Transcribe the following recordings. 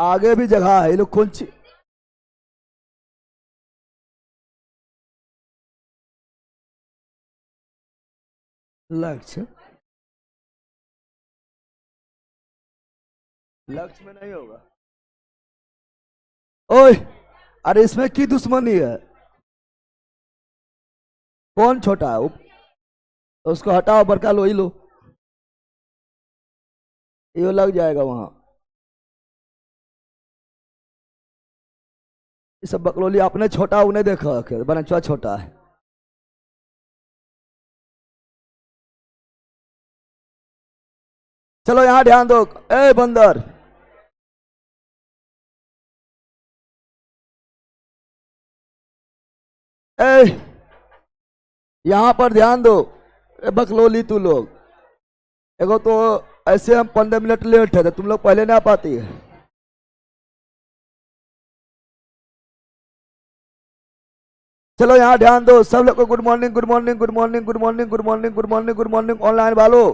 आगे भी जगह है, ये लोग कौन सी लक्ष्य लक्ष्य में नहीं होगा। ओए, अरे इसमें की दुश्मनी है? कौन छोटा है उसको हटाओ, बड़का लो ही लो, ये लग जाएगा वहां। ये सब बकलोली आपने छोटा उन्हें देखा बनचुआ छोटा है। चलो यहां ध्यान दो, ए बंदर, ए यहां पर ध्यान दो। ए बकलोली तू लोग, एगो तो ऐसे हम 15 मिनट लेट है तो तुम लोग पहले ना आ पाती है। चलो यहाँ ध्यान दो सब लोग को, good morning good morning good morning good morning good morning good morning good morning online वालों।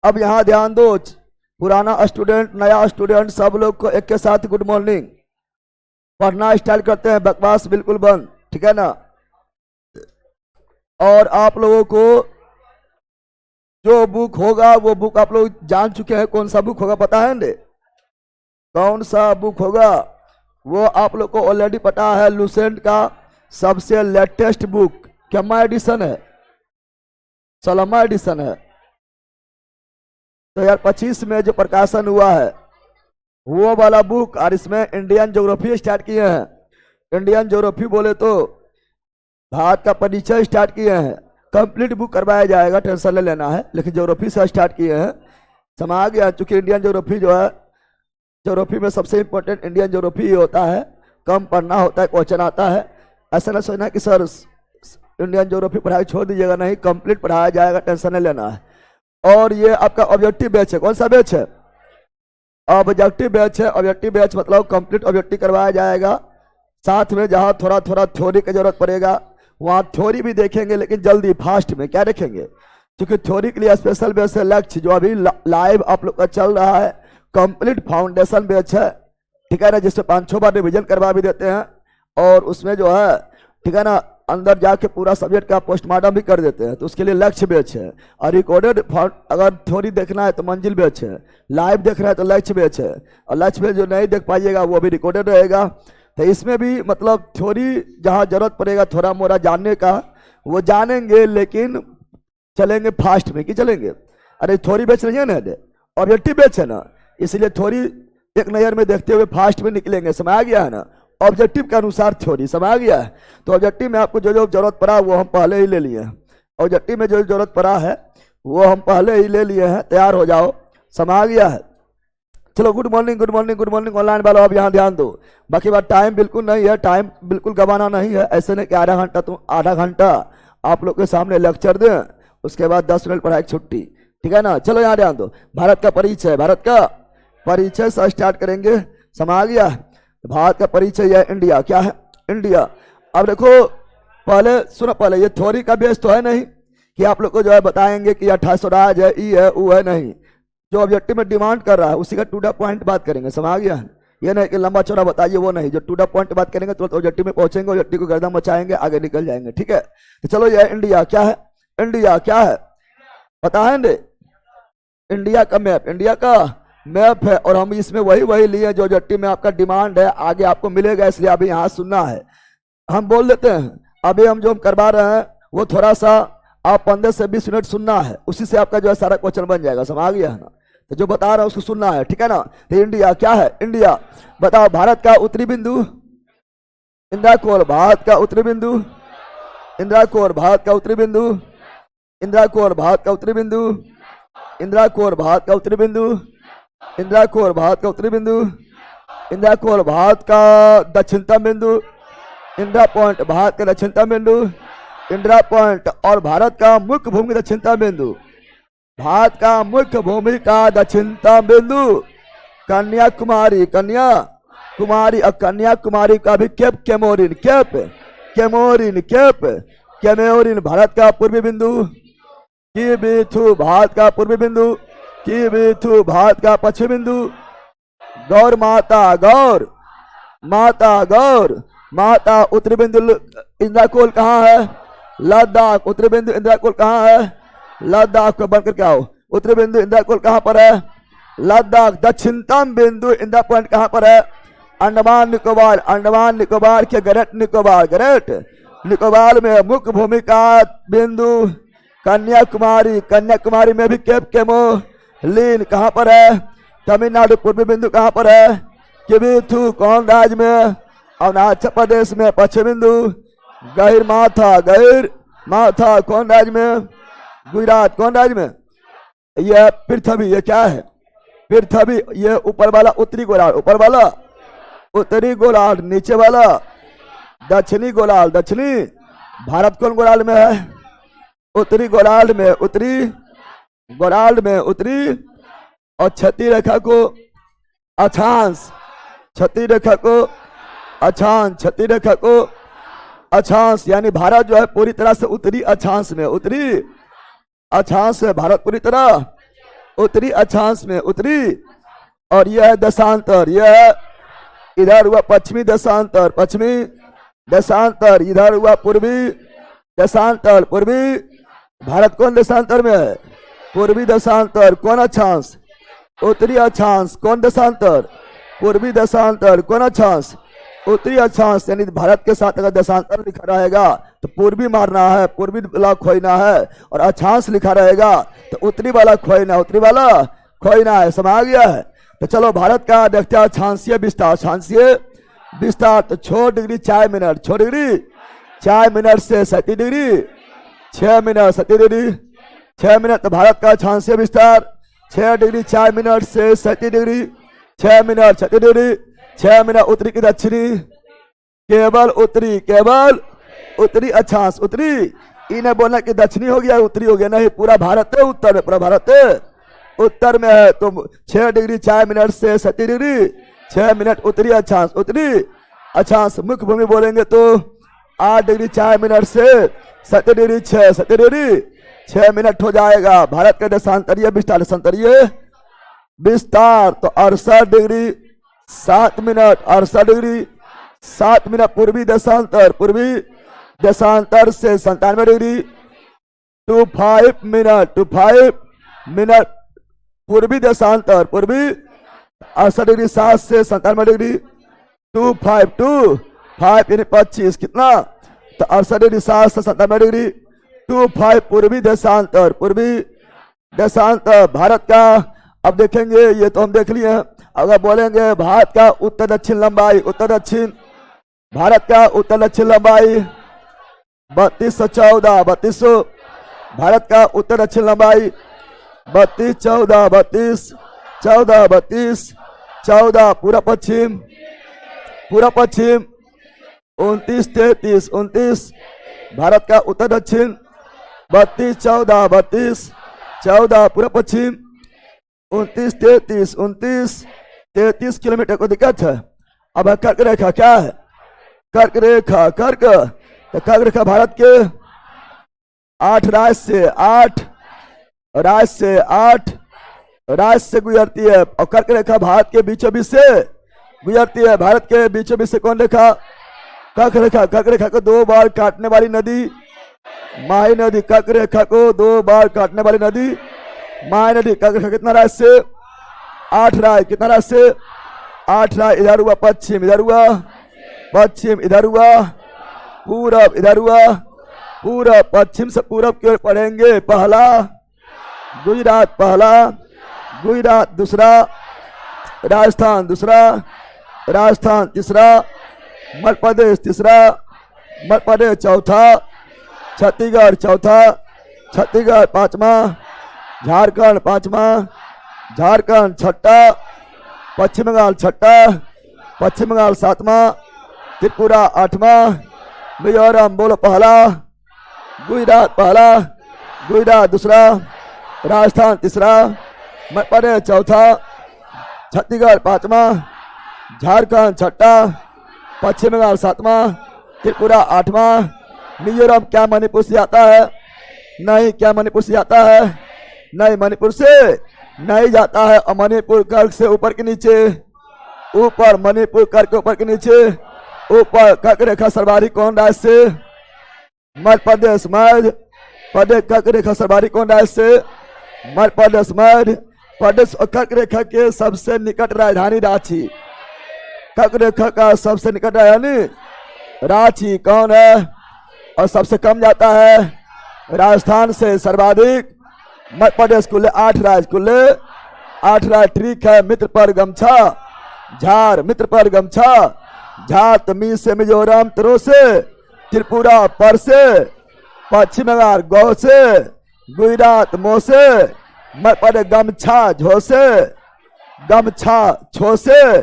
अब यहाँ ध्यान दो, पुराना स्टूडेंट नया स्टूडेंट सब लोग को एक के साथ गुड मॉर्निंग। पढ़ना स्टार्ट करते हैं, बकवास बिल्कुल बंद, ठीक है ना। और आप लोगों को जो बुक होगा वो बुक आप लोग जान चुके हैं, कौन सा बुक होगा पता है ने? कौन सा बुक होगा वो आप लोग को ऑलरेडी पता है। लुसेंट का सबसे लेटेस्ट बुक क्या एडिशन है? 16वां एडिशन है। 2025 में जो प्रकाशन हुआ है वो वाला बुक, और इसमें इंडियन ज्योग्राफी स्टार्ट किए हैं। इंडियन ज्योग्राफी बोले तो भारत का परिचय स्टार्ट किए हैं। कंप्लीट बुक करवाया जाएगा, टेंशन ले लेना है, लेकिन ज्योग्राफी से स्टार्ट किए हैं। समझ गया? चूंकि इंडियन ज्योग्राफी जो है, ज्योग्राफी में सबसे इंपॉर्टेंट इंडियन ज्योग्राफी ही होता है। कम पढ़ना होता है, क्वेश्चन आता है। ऐसा ना सोचना कि सर इंडियन ज्योग्राफी पढ़ाई छोड़ दीजिएगा, नहीं, कंप्लीट पढ़ाया जाएगा, टेंशन नहीं लेना है। और ये आपका ऑब्जेक्टिव बैच है। कौन सा बैच है? ऑब्जेक्टिव बैच है। ऑब्जेक्टिव बैच मतलब कंप्लीट ऑब्जेक्टिव करवाया जाएगा। साथ में जहाँ थोड़ा थोड़ा थ्योरी की जरूरत पड़ेगा वहाँ थ्योरी भी देखेंगे, लेकिन जल्दी फास्ट में क्या देखेंगे, क्योंकि थ्योरी के लिए स्पेशल बैच है। लक्ष्य जो अभी लाइव आप लोग का चल रहा है, कंप्लीट फाउंडेशन बैच है, ठीक है ना, जिसमें 5-6 बार रिविजन करवा भी देते हैं। और उसमें जो है, ठीक है ना, अंदर जाके पूरा सब्जेक्ट का पोस्टमार्टम भी कर देते हैं, तो उसके लिए लक्ष्य बैच है। और रिकॉर्डेड अगर थ्योरी देखना है तो मंजिल बैच है, लाइव देखना है तो लक्ष्य बैच है। और लक्ष्य बैच जो नहीं देख पाइएगा वो भी रिकॉर्डेड रहेगा। तो इसमें भी मतलब थ्योरी जहाँ जरूरत पड़ेगा थोड़ा मोड़ा जानने का वो जानेंगे, लेकिन चलेंगे फास्ट में कि चलेंगे। अरे थ्योरी बैच नहीं है ना, ऑब्जेक्टिव बैच है ना, इसलिए थ्योरी एक नजर में देखते हुए फास्ट में निकलेंगे। समझ आ गया है ना? ऑब्जेक्टिव के अनुसार थ्योरी। समझ आ गया है? तो ऑब्जेक्टिव में आपको जो जो जरूरत पड़ा वो हम पहले ही ले लिए हैं। ऑब्जेक्टिव में जो जरूरत पड़ा है वो हम पहले ही ले लिए हैं। तैयार हो जाओ। समझ आ गया है? चलो good morning good morning good morning online वालों। अब यहाँ ध्यान दो, बाकी बात टाइम बिल्कुल नहीं है, टाइम बिल्कुल गवाना नहीं है। ऐसे नहीं कि आधा घंटा आप लोग के सामने लेक्चर दें, उसके बाद 10 मिनट पढ़ाई छुट्टी, ठीक है ना। चलो यहाँ ध्यान दो, भारत का परिचय, भारत का परिचय से स्टार्ट करेंगे। समझ आ गया? भारत का परिचय है इंडिया। क्या है? इंडिया। अब देखो, पहले सुनो, पहले ये थ्योरी का बेस तो है नहीं कि आप लोग को जो है बताएंगे कि 28 राज है, ई है, वो है, नहीं। जो ऑब्जेक्टिव में डिमांड कर रहा है उसी का टू द पॉइंट बात करेंगे। समझ आ गया? ये नहीं कि लंबा चौड़ा बताइए, वो नहीं, जो टू द पॉइंट बात करेंगे तो ऑब्जेक्टिव में पहुंचेंगे, ऑब्जेक्टिव को गर्दन मचाएंगे, आगे निकल जाएंगे, ठीक है। तो चलो ये इंडिया क्या है? इंडिया क्या है पता है ने? इंडिया का मैप, इंडिया का मैप है। और हम इसमें वही लिए जो ऑब्जेक्टिव में आपका डिमांड है, आगे आपको मिलेगा, इसलिए अभी यहाँ सुनना है। हम बोल देते हैं, अभी हम जो हम करवा रहे हैं वो थोड़ा सा आप 15 से 20 मिनट सुनना है, उसी से आपका जो है सारा क्वेश्चन बन जाएगा। समझ आ गया है ना? तो जो बता रहा है उसको सुनना है, ठीक है ना। तो इंडिया क्या है? इंडिया बताओ, भारत का उत्तरी बिंदु, इंदिरा कोर, भारत का उत्तरी बिंदु, इंदिरा कोर, भारत का उत्तरी बिंदु, इंदिरा कोर, भारत का उत्तरी बिंदु, इंदिरा कोर, भारत का उत्तरी बिंदु, इंदिरा कोर, भारत का उत्तरी बिंदु, इंदिरा कोर, भारत का दक्षिणतम बिंदु, इंदिरा पॉइंट, भारत का दक्षिणतम बिंदु, इंदिरा पॉइंट और भारत का मुख्य भूमि दक्षिणतम बिंदु, भारत का मुख्य भूमि का दक्षिणतम बिंदु कन्याकुमारी, कन्याकुमारी। और कन्याकुमारी का भी Cape Comorin, Cape Comorin, Cape Comorin Bharat का पूर्वी बिंदु, किबिथु भारत का पूर्वी बिंदु, किबिथु भारत का पश्चिमी बिंदु, गौर माता, गौर माता, गौर माता। उत्तरी बिंदु इंद्राकोल कहाँ है? लद्दाख। उत्तरी बिंदु इंद्राकोल कहाँ है? लद्दाख को बंद करके आओ। उत्तरी बिंदु इंद्राकोल कहाँ पर है? लद्दाख। दक्षिणतम बिंदु इंदिरा पॉइंट कहाँ पर है? अंडमान निकोबार। अंडमान निकोबार के ग्रेट निकोबार, ग्रेट निकोबार में मुख्य भूमिका बिंदु कन्याकुमारी। कन्याकुमारी में भी केप केमो लीन कहाँ पर है? तमिलनाडु। पूर्वी बिंदु कहाँ पर है? किबिथु। कौन राज्य में? अरुणाचल प्रदेश में। पश्चिम बिंदु गहिर माथा, गहिर माथा कौन राज्य में? गुजरात। कौन राज्य में? यह पृथ्वी, ये क्या है? पृथ्वी। ये ऊपर वाला उत्तरी गोलार्ध, ऊपर वाला उत्तरी गोलार्ध, नीचे वाला दक्षिणी गोलार्ध, दक्षिणी। भारत कौन गोलार्ध में है? उत्तरी गोलार्ध में, उत्तरी गोलार्ध में, उत्तरी। और क्षति रेखा को अक्षांश, क्षति रेखा को अक्षांश, क्षति रेखा को अक्षांश, यानी भारत जो है पूरी तरह से उत्तरी अक्षांश में, उत्तरी अक्षांश है भारत पूरी तरह उत्तरी अक्षांश में, उत्तरी। और यह है दशांतर, यह इधर हुआ पश्चिमी दशांतर, पश्चिमी दशांतर। इधर हुआ पूर्वी दशांतर, पूर्वी। भारत कौन दशांतर में है? पूर्वी दशांतर। कौन अक्षांश? उत्तरी अक्षांश। कौन दशांतर? पूर्वी दशांतर। कौन अक्षांश? उत्तरी अक्षांश। यानी भारत के साथ अगर दशांतर लिखा रहेगा तो पूर्वी मारना है, पूर्वी वाला खोजना है, और अक्षांश लिखा रहेगा तो उत्तरी वाला खोजना, उत्तरी वाला खोजना है। समझ आ गया है? तो चलो भारत का देखते हैं अक्षांशीय विस्तार, अक्षांशीय विस्तार। तो 6 डिग्री 4 मिनट, 6 डिग्री 4 मिनट से 37 डिग्री 6 मिनट, 37 डिग्री 6 मिनट। तो भारत का अक्षांशीय विस्तार 6 डिग्री 4 मिनट से 37 डिग्री 6 मिनट, 37 डिग्री 6 मिनट। उत्तरी की दक्षिणी, केवल उत्तरी, केवल उत्तरी अक्षांश, उत्तरी। इन्हें बोलना कि दक्षिणी हो गया उत्तरी हो गया, नहीं, पूरा भारत है उत्तर में, पूरा भारत है उत्तर में है। तो 6 डिग्री 4 मिनट से 37 डिग्री 6 मिनट उत्तरी अक्षांश, उत्तरी अक्षांश। मुख्य भूमि बोलेंगे तो 8 डिग्री 4 मिनट से 37 डिग्री 6 डिग्री 6 मिनट हो जाएगा। भारत का देशांतरीय विस्तार, देशांतरीय विस्तार तो 68 डिग्री 7 मिनट, 68 डिग्री 7 मिनट। पूर्वी देशांतर, पूर्वी देशांतर से 97 डिग्री 25 मिनट, 25 मिनट। पूर्वी देशांतर, पूर्वी 68 डिग्री 7 से 97 डिग्री 25 यानी 25 कितना? तो 68 डिग्री 7 से 97 डिग्री 25 पूर्वी देशांतर, पूर्वी देशांतर भारत का। अब देखेंगे, ये तो हम देख लिए। अगर बोलेंगे भारत का उत्तर दक्षिण लंबाई, उत्तर दक्षिण भारत का उत्तर दक्षिण लंबाई 3214, 3200। भारत का उत्तर दक्षिण लंबाई 32 14, 32 14, 32 14। पूरा पश्चिम, पूरा पश्चिम 29 33, 29। भारत का उत्तर दक्षिण 32 14, 32 14। पूरा पश्चिम 29 33, 29 33 किलोमीटर को दिक्कत है। अब कर्क रेखा क्या है? कर्क रेखा, कर्क। तो कर्क रेखा भारत के 8 राज्य से 8 राज्य से 8 राज्य से गुजरती है। और कर्क रेखा भारत के बीचों बीच से गुजरती है। भारत के बीचों बीच से कौन रेखा? कर्क रेखा। कर्क रेखा को 2 बार काटने वाली नदी माही नदी। कर्क रेखा को 2 बार काटने वाली नदी माही नदी। कर्क रेखा कितना राज्य से? 8 राज्य। कितना राज्य से? 8 राज्य। इधर हुआ पश्चिम, इधर हुआ पश्चिम, इधर हुआ पूरब, इधर हुआ पूरब। पश्चिम से पूरब की ओर पढ़ेंगे। पहला गुजरात, पहला गुजरात। दूसरा राजस्थान, दूसरा राजस्थान। तीसरा मध्य प्रदेश, तीसरा मध्य प्रदेश। चौथा छत्तीसगढ़, चौथा छत्तीसगढ़। पांचवा झारखंड, पांचवा झारखंड। छठा पश्चिम बंगाल, छठा पश्चिम बंगाल। सातवां त्रिपुरा। आठवां मिजोरम। बोलो पहला गुजरात, पहला गुजरात। दूसरा राजस्थान। तीसरा मध्य प्रदेश। चौथा छत्तीसगढ़। पांचवा झारखंड। छठा पश्चिम बंगाल। सातवां त्रिपुरा। आठवां मिजोरम। क्या मणिपुर से आता है? नहीं। क्या मणिपुर से आता है? नहीं, मणिपुर से नहीं जाता है। और मणिपुर कर्क से ऊपर के नीचे ऊपर मणिपुर करके ऊपर के नीचे, ऊपर कर्क रेखा सर्वाधिक कौन राज्य से? मध्य प्रदेश। मध्य प्रदेश कर्क रेखा सर्वाधिक कौन राज्य से? मध्य प्रदेश। मध्य प्रदेश और कर्क रेखा के सबसे निकट राजधानी रांची। कर्क रेखा का सबसे निकट राजधानी रांची कौन है? और सबसे कम जाता है राजस्थान से सर्वाधिक मध्य प्रदेश। कुल 8 राज्य, कुल 8 राज्य। ठीक है। मित्र पर गमछा झार, मित्र पर गमछा झार। तमी से मिजोरम, त्रो से त्रिपुरा, पर से पश्चिम बंगाल, गौ से गुजरात, मो से मध्य प्रदेश गमछा, झो से गमछा, छो से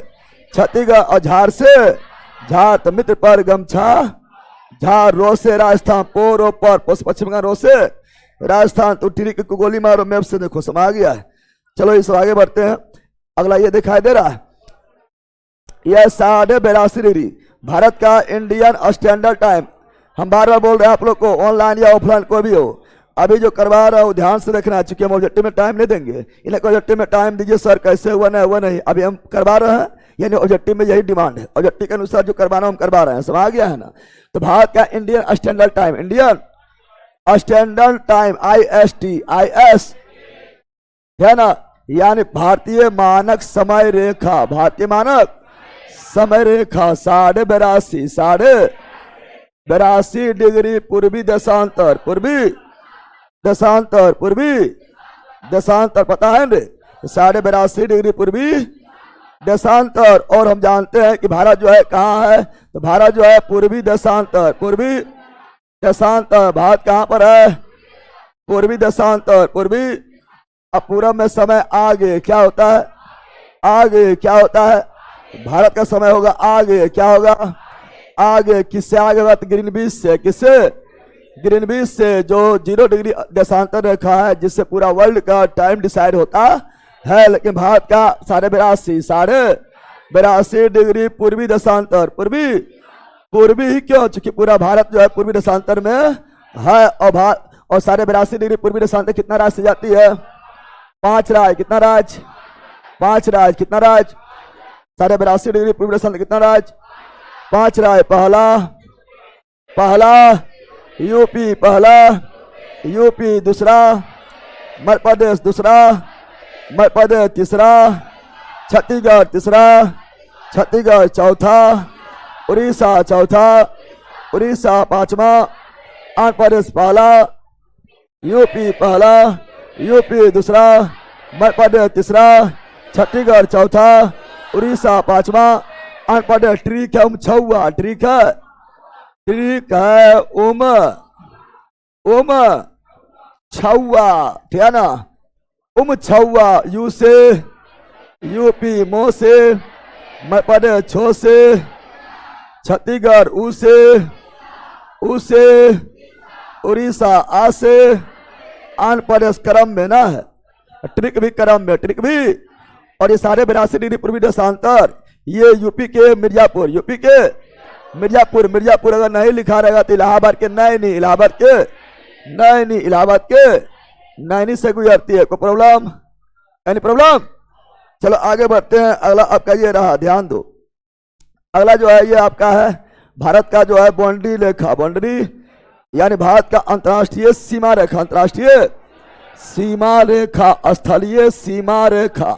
छत्तीसगढ़ और झार से झार। तो मित्र पर गमछा झार, रो से राजस्थान, पोरो पर पश्चिम बंगाल, रो से राजस्थान। तो टिरी की गोली मारो, मैप से देखो समा गया है। चलो इस आगे बढ़ते हैं। अगला ये दिखाई दे रहा है, यह 82.5 डिग्री भारत का इंडियन स्टैंडर्ड टाइम। हम बार बार बोल रहे हैं आप लोग को, ऑनलाइन या ऑफलाइन कोई भी हो, अभी जो करवा रहा हूँ ध्यान से देखना है, चूंकि हम ऑब्जेक्टिव में टाइम नहीं देंगे। इन्हें ऑब्जेक्टिव में टाइम दीजिए सर, कैसे हुआ ना हुआ नहीं, अभी हम करवा रहे हैं, यानी ऑब्जेक्टिव में यही डिमांड है। ऑब्जेक्टिव के अनुसार जो करवाना हम करवा रहे हैं, समझ गया है ना। तो भारत का Indian standard time, Indian standard time IST है ना, यानी भारतीय मानक समय रेखा, भारतीय मानक समय रेखा 82.5 डिग्री पूर्वी देशांतर, पूर्वी देशांतर, पूर्वी देशांतर, पता है ना 82.5 डिग्री पूर्वी देशांतर। और हम जानते हैं कि भारत जो है कहाँ है, तो भारत जो है पूर्वी देशांतर, पूर्वी देशांतर। भारत कहाँ पर है? पूर्वी देशांतर, पूर्वी। अब पूरब में समय आगे, क्या होता है? आगे। क्या होता है? भारत का समय होगा आगे। क्या होगा? आगे। किससे आगे होगा? तो ग्रीनविच से। किससे? ग्रीनविच से, जो 0 डिग्री देशांतर रेखा है, जिससे पूरा वर्ल्ड का टाइम डिसाइड होता है। लेकिन भारत का 82.5 डिग्री पूर्वी देशांतर, पूर्वी। पूर्वी ही क्यों? चूंकि पूरा भारत जो है पूर्वी देशांतर में है। और 82.5 डिग्री पूर्वी देशांतर कितना राज्य से जाती है? 5 राज्य। कितना राज्य? 5 राज्य। कितना राज्य? 82.5 डिग्री पूर्वी देशांतर कितना राज्य? 5 राज्य। पहला यूपी, पहला यूपी। दूसरा मध्य प्रदेश, दूसरा मध्य प्रदेश। तीसरा छत्तीसगढ़, तीसरा छत्तीसगढ़। चौथा उड़ीसा, चौथा उड़ीसा। पांचवा आंध्र प्रदेश, पहला यूपी, पहला यूपी। दूसरा मध्य प्रदेश, तीसरा छत्तीसगढ़, चौथा उड़ीसा, पांचवा आंध्र प्रदेश। ट्रीक है छुआ, ट्रीक है, ट्रीक है छुआ, ठीक है ना। छुआ। यू से यूपी, मो से मध्य प्रदेश, छो से छत्तीसगढ़, ऊ से उड़ीसा, आ से आंध्र प्रदेश। क्रम में ना है, ट्रिक भी क्रम में, ट्रिक भी। और ये 82.5 डिग्री पूर्वी देशांतर, ये यूपी के मिर्जापुर, यूपी के मिर्जापुर। मिर्जापुर अगर नहीं लिखा रहेगा तो इलाहाबाद के नैनी, इलाहाबाद के नैनी, इलाहाबाद के नैनी से गुजरती है। कोई प्रॉब्लम? Any problem? चलो आगे बढ़ते हैं। अगला आपका ये रहा, ध्यान दो। अगला जो है ये आपका है भारत का जो है बाउंड्री रेखा, बाउंड्री यानी भारत का अंतर्राष्ट्रीय सीमा रेखा, अंतर्राष्ट्रीय सीमा रेखा, स्थलीय सीमा रेखा,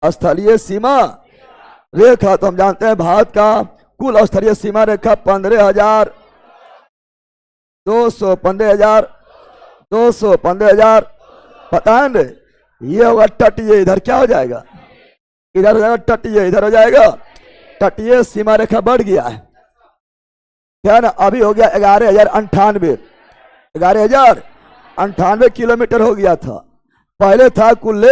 स्थलीय सीमा रेखा। तो हम जानते हैं भारत का कुल स्थलीय सीमा रेखा 15,200, 15,200 पता है ना। ये होगा तटीय, इधर क्या हो जाएगा? इधर हो जाएगा तटीय, इधर हो जाएगा तटीय सीमा रेखा बढ़ गया है, क्या ना। अभी हो गया 11,098, 11,098 किलोमीटर हो गया था। पहले था कुल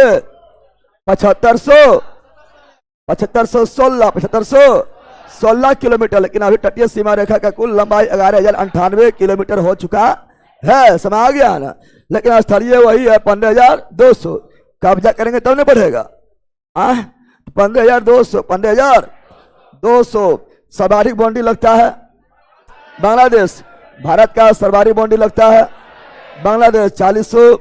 7516 किलोमीटर, लेकिन अभी तटीय सीमा रेखा का कुल लंबाई 11,098 किलोमीटर हो चुका है, समझ आ गया ना। लेकिन स्थलीय वही है 15,200। कब्जा करेंगे तब नहीं बढ़ेगा। 15,200 सर्वाधिक बाउंड्री लगता है बांग्लादेश। भारत का सर्वाधिक बाउंड्री लगता है बांग्लादेश 496,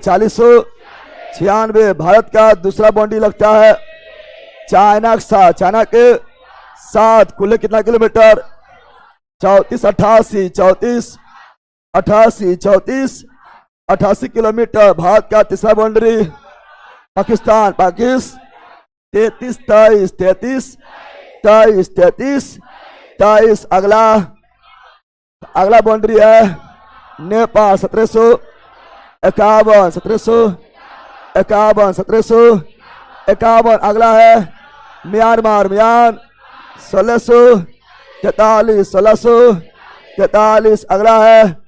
496। भारत का दूसरा बाउंड्री लगता है चाइना के साथ, चाइना के साथ कुल कितना किलोमीटर? 34 88 34 88 34 88 किलोमीटर। भारत का तीसरा बाउंड्री पाकिस्तान, पाकिस्तान 33 23 33 23 33 23। अगला बाउंड्री है नेपाल 1751 1751 1751। अगला है म्यांमार 1643 1643। अगला है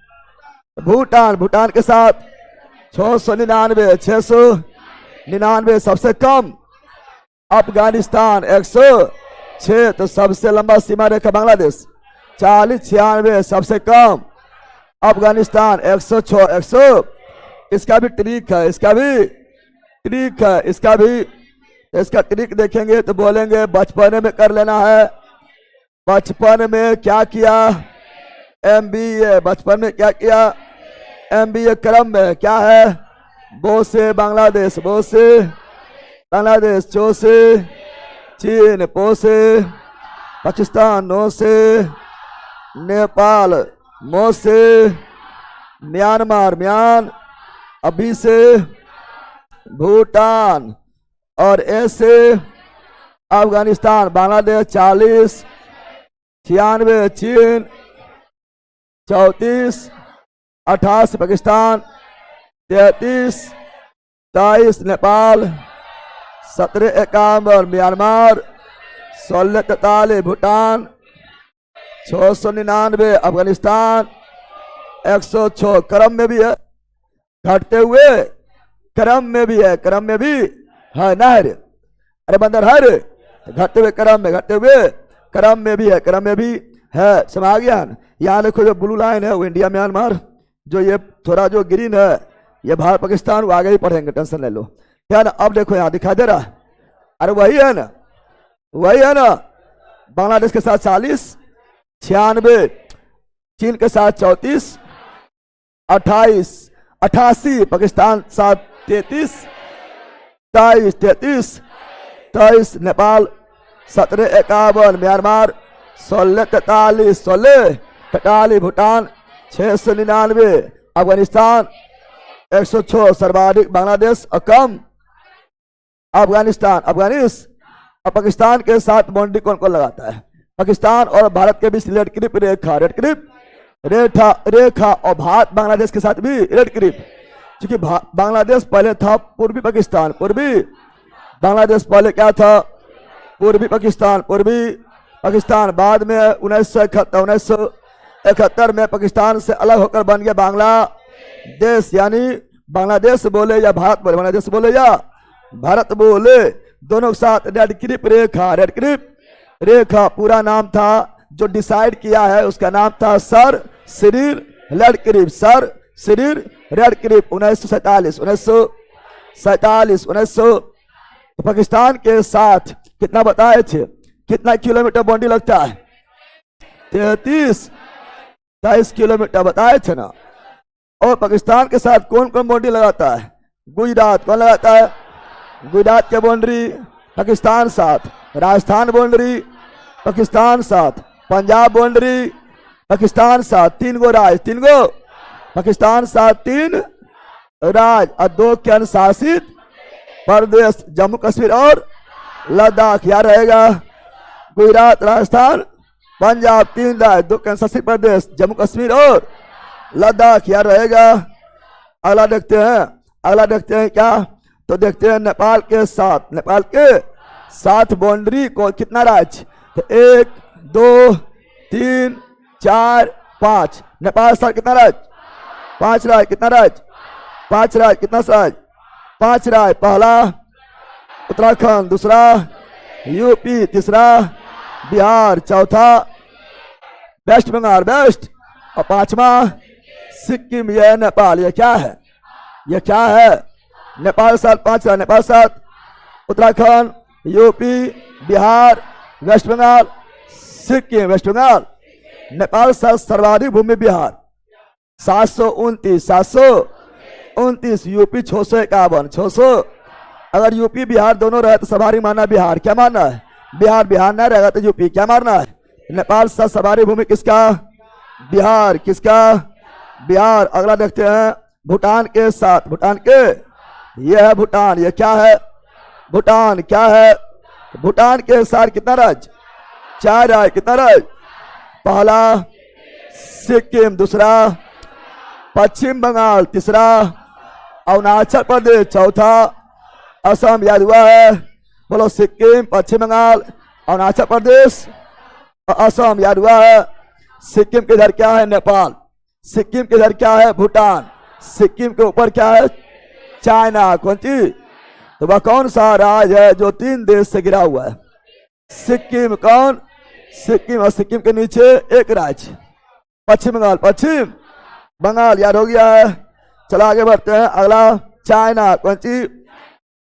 भूटान के साथ 699 699 सबसे कम। अफगानिस्तान 106, तो सबसे लंबा सीमा रेखा बांग्लादेश 40 96 सबसे कम। अफगानिस्तान 106 100। इसका भी ट्रिक है, इसका ट्रिक देखेंगे तो बोलेंगे बचपन में कर लेना है। बचपन में क्या किया? MBA। बचपन में क्या किया? MBA क्रम में क्या है? बो से बांग्लादेश, बो से बांग्लादेश, चो से चीन, पो से पाकिस्तान, नो से नेपाल, मो से म्यांमार, अभी से भूटान, और ए से अफगानिस्तान, बांग्लादेश 40 96 चीन, 34 88 पाकिस्तान, 33 23 नेपाल, 17 51 म्यांमार, 16 43 भूटान, 699 अफगानिस्तान, 106। क्रम में भी है, घटते हुए क्रम में भी है, क्रम में भी है नहर, अरे बंदर हर घटते हुए क्रम में, घटते हुए क्रम में भी है, क्रम में भी है। समझ आ गया? यहाँ देखो जो ब्लू लाइन है वो इंडिया म्यांमार, जो ये थोड़ा जो ग्रीन है ये भारत पाकिस्तान, वो आगे ही पढ़ेंगे, टेंशन ले लो। क्या ना? अब देखो यहाँ दिखाई दे रहा, अरे वही है ना, वही है ना। बांग्लादेश के साथ 40 96, चीन के साथ 34 28 88, पाकिस्तान साथ 33 23 33 23, नेपाल 17 51, म्यांमार 16 43 16 43, भूटान 699, अफगानिस्तान 106 सर्वाधिक, बांग्लादेश कम। अफगानिस्तान और पाकिस्तान के साथ बाउंड्री कौन कौन लगाता है? पाकिस्तान और भारत के बीच रेड क्लिप रेखा, रेड क्लिप रेखा, और भारत बांग्लादेश के साथ भी रेड क्लिप। क्योंकि बांग्लादेश पहले था पूर्वी पाकिस्तान, पूर्वी बांग्लादेश पहले क्या था? पूर्वी पाकिस्तान। बाद में 1971 में पाकिस्तान से अलग होकर बन गया बांग्लादेश। यानी बांग्लादेश बोले या भारत बोले, बांग्लादेश बोले या भारत बोले, दोनों के साथ रेड क्लिप रेखा, रेड क्लिप रेखा पूरा नाम था। जो डिसाइड किया है उसका नाम था sir Cyril red clip, sir Cyril red clip 1947। तो पाकिस्तान के साथ कितना बताए थे? कितना किलोमीटर बाउंड्री लगता है? 23 किलोमीटर बताए थे ना। और पाकिस्तान के साथ कौन कौन बाउंड्री लगाता है? गुजरात कौन लगाता है? गुजरात के बाउंड्री पाकिस्तान साथ, राजस्थान बाउंड्री पाकिस्तान साथ, पंजाब बाउंड्री पाकिस्तान साथ, 3 गो राज, 3 गो पाकिस्तान साथ, 3 राज और 2 केंद्र शासित प्रदेश, जम्मू कश्मीर और लद्दाख। याद रहेगा, गुजरात, राजस्थान, पंजाब 3 राज्य, 2 केंद्र शासित प्रदेश, जम्मू कश्मीर और लद्दाख। याद रहेगा। अगला देखते हैं क्या? तो देखते हैं नेपाल के साथ बाउंड्री को कितना राज्य? तो 1 2 3 4 5। नेपाल साथ कितना राज्य? 5 राज्य। कितना राज्य? 5 राज्य। कितना राज्य? 5 राज्य। पहला उत्तराखंड, दूसरा यूपी, तीसरा बिहार, चौथा वेस्ट बंगाल वेस्ट, और 5वां सिक्किम। यह नेपाल। ये क्या है? नेपाल साथ 5 राज्य, नेपाल साथ Uttarakhand, UP, Bihar, West Bengal, Sikkim, West Bengal. Nepal साथ सर्वाधिक भूमि बिहार 729, यूपी 651, अगर यूपी बिहार दोनों रहे तो सवारी माना बिहार, क्या मानना है? बिहार। बिहार ना रहेगा तो यूपी, क्या मारना है? नेपाल सा सवारी भूमि किसका? बिहार। किसका? बिहार। अगला देखते हैं भूटान के साथ। भूटान के, ये है भूटान। ये क्या है? भूटान। क्या है? भूटान के साथ कितना राज्य? 4 राज्य। कितना राज्य? पहला सिक्किम, दूसरा पश्चिम बंगाल, तीसरा अरुणाचल प्रदेश, चौथा असम। याद हुआ है? बोलो, सिक्किम, पश्चिम बंगाल, अरुणाचल प्रदेश और असम। याद हुआ है? सिक्किम के इधर क्या है? नेपाल। सिक्किम के इधर क्या है? भूटान। सिक्किम के ऊपर क्या है? चाइना। कौन चीज? तो वह कौन सा राज्य है जो 3 देश से घिरा हुआ है? सिक्किम। कौन? सिक्किम। और सिक्किम के नीचे एक राज्य पश्चिम बंगाल। पश्चिम बंगाल। याद हो गया है? चलो आगे बढ़ते हैं। अगला चाइना। कौन चीज?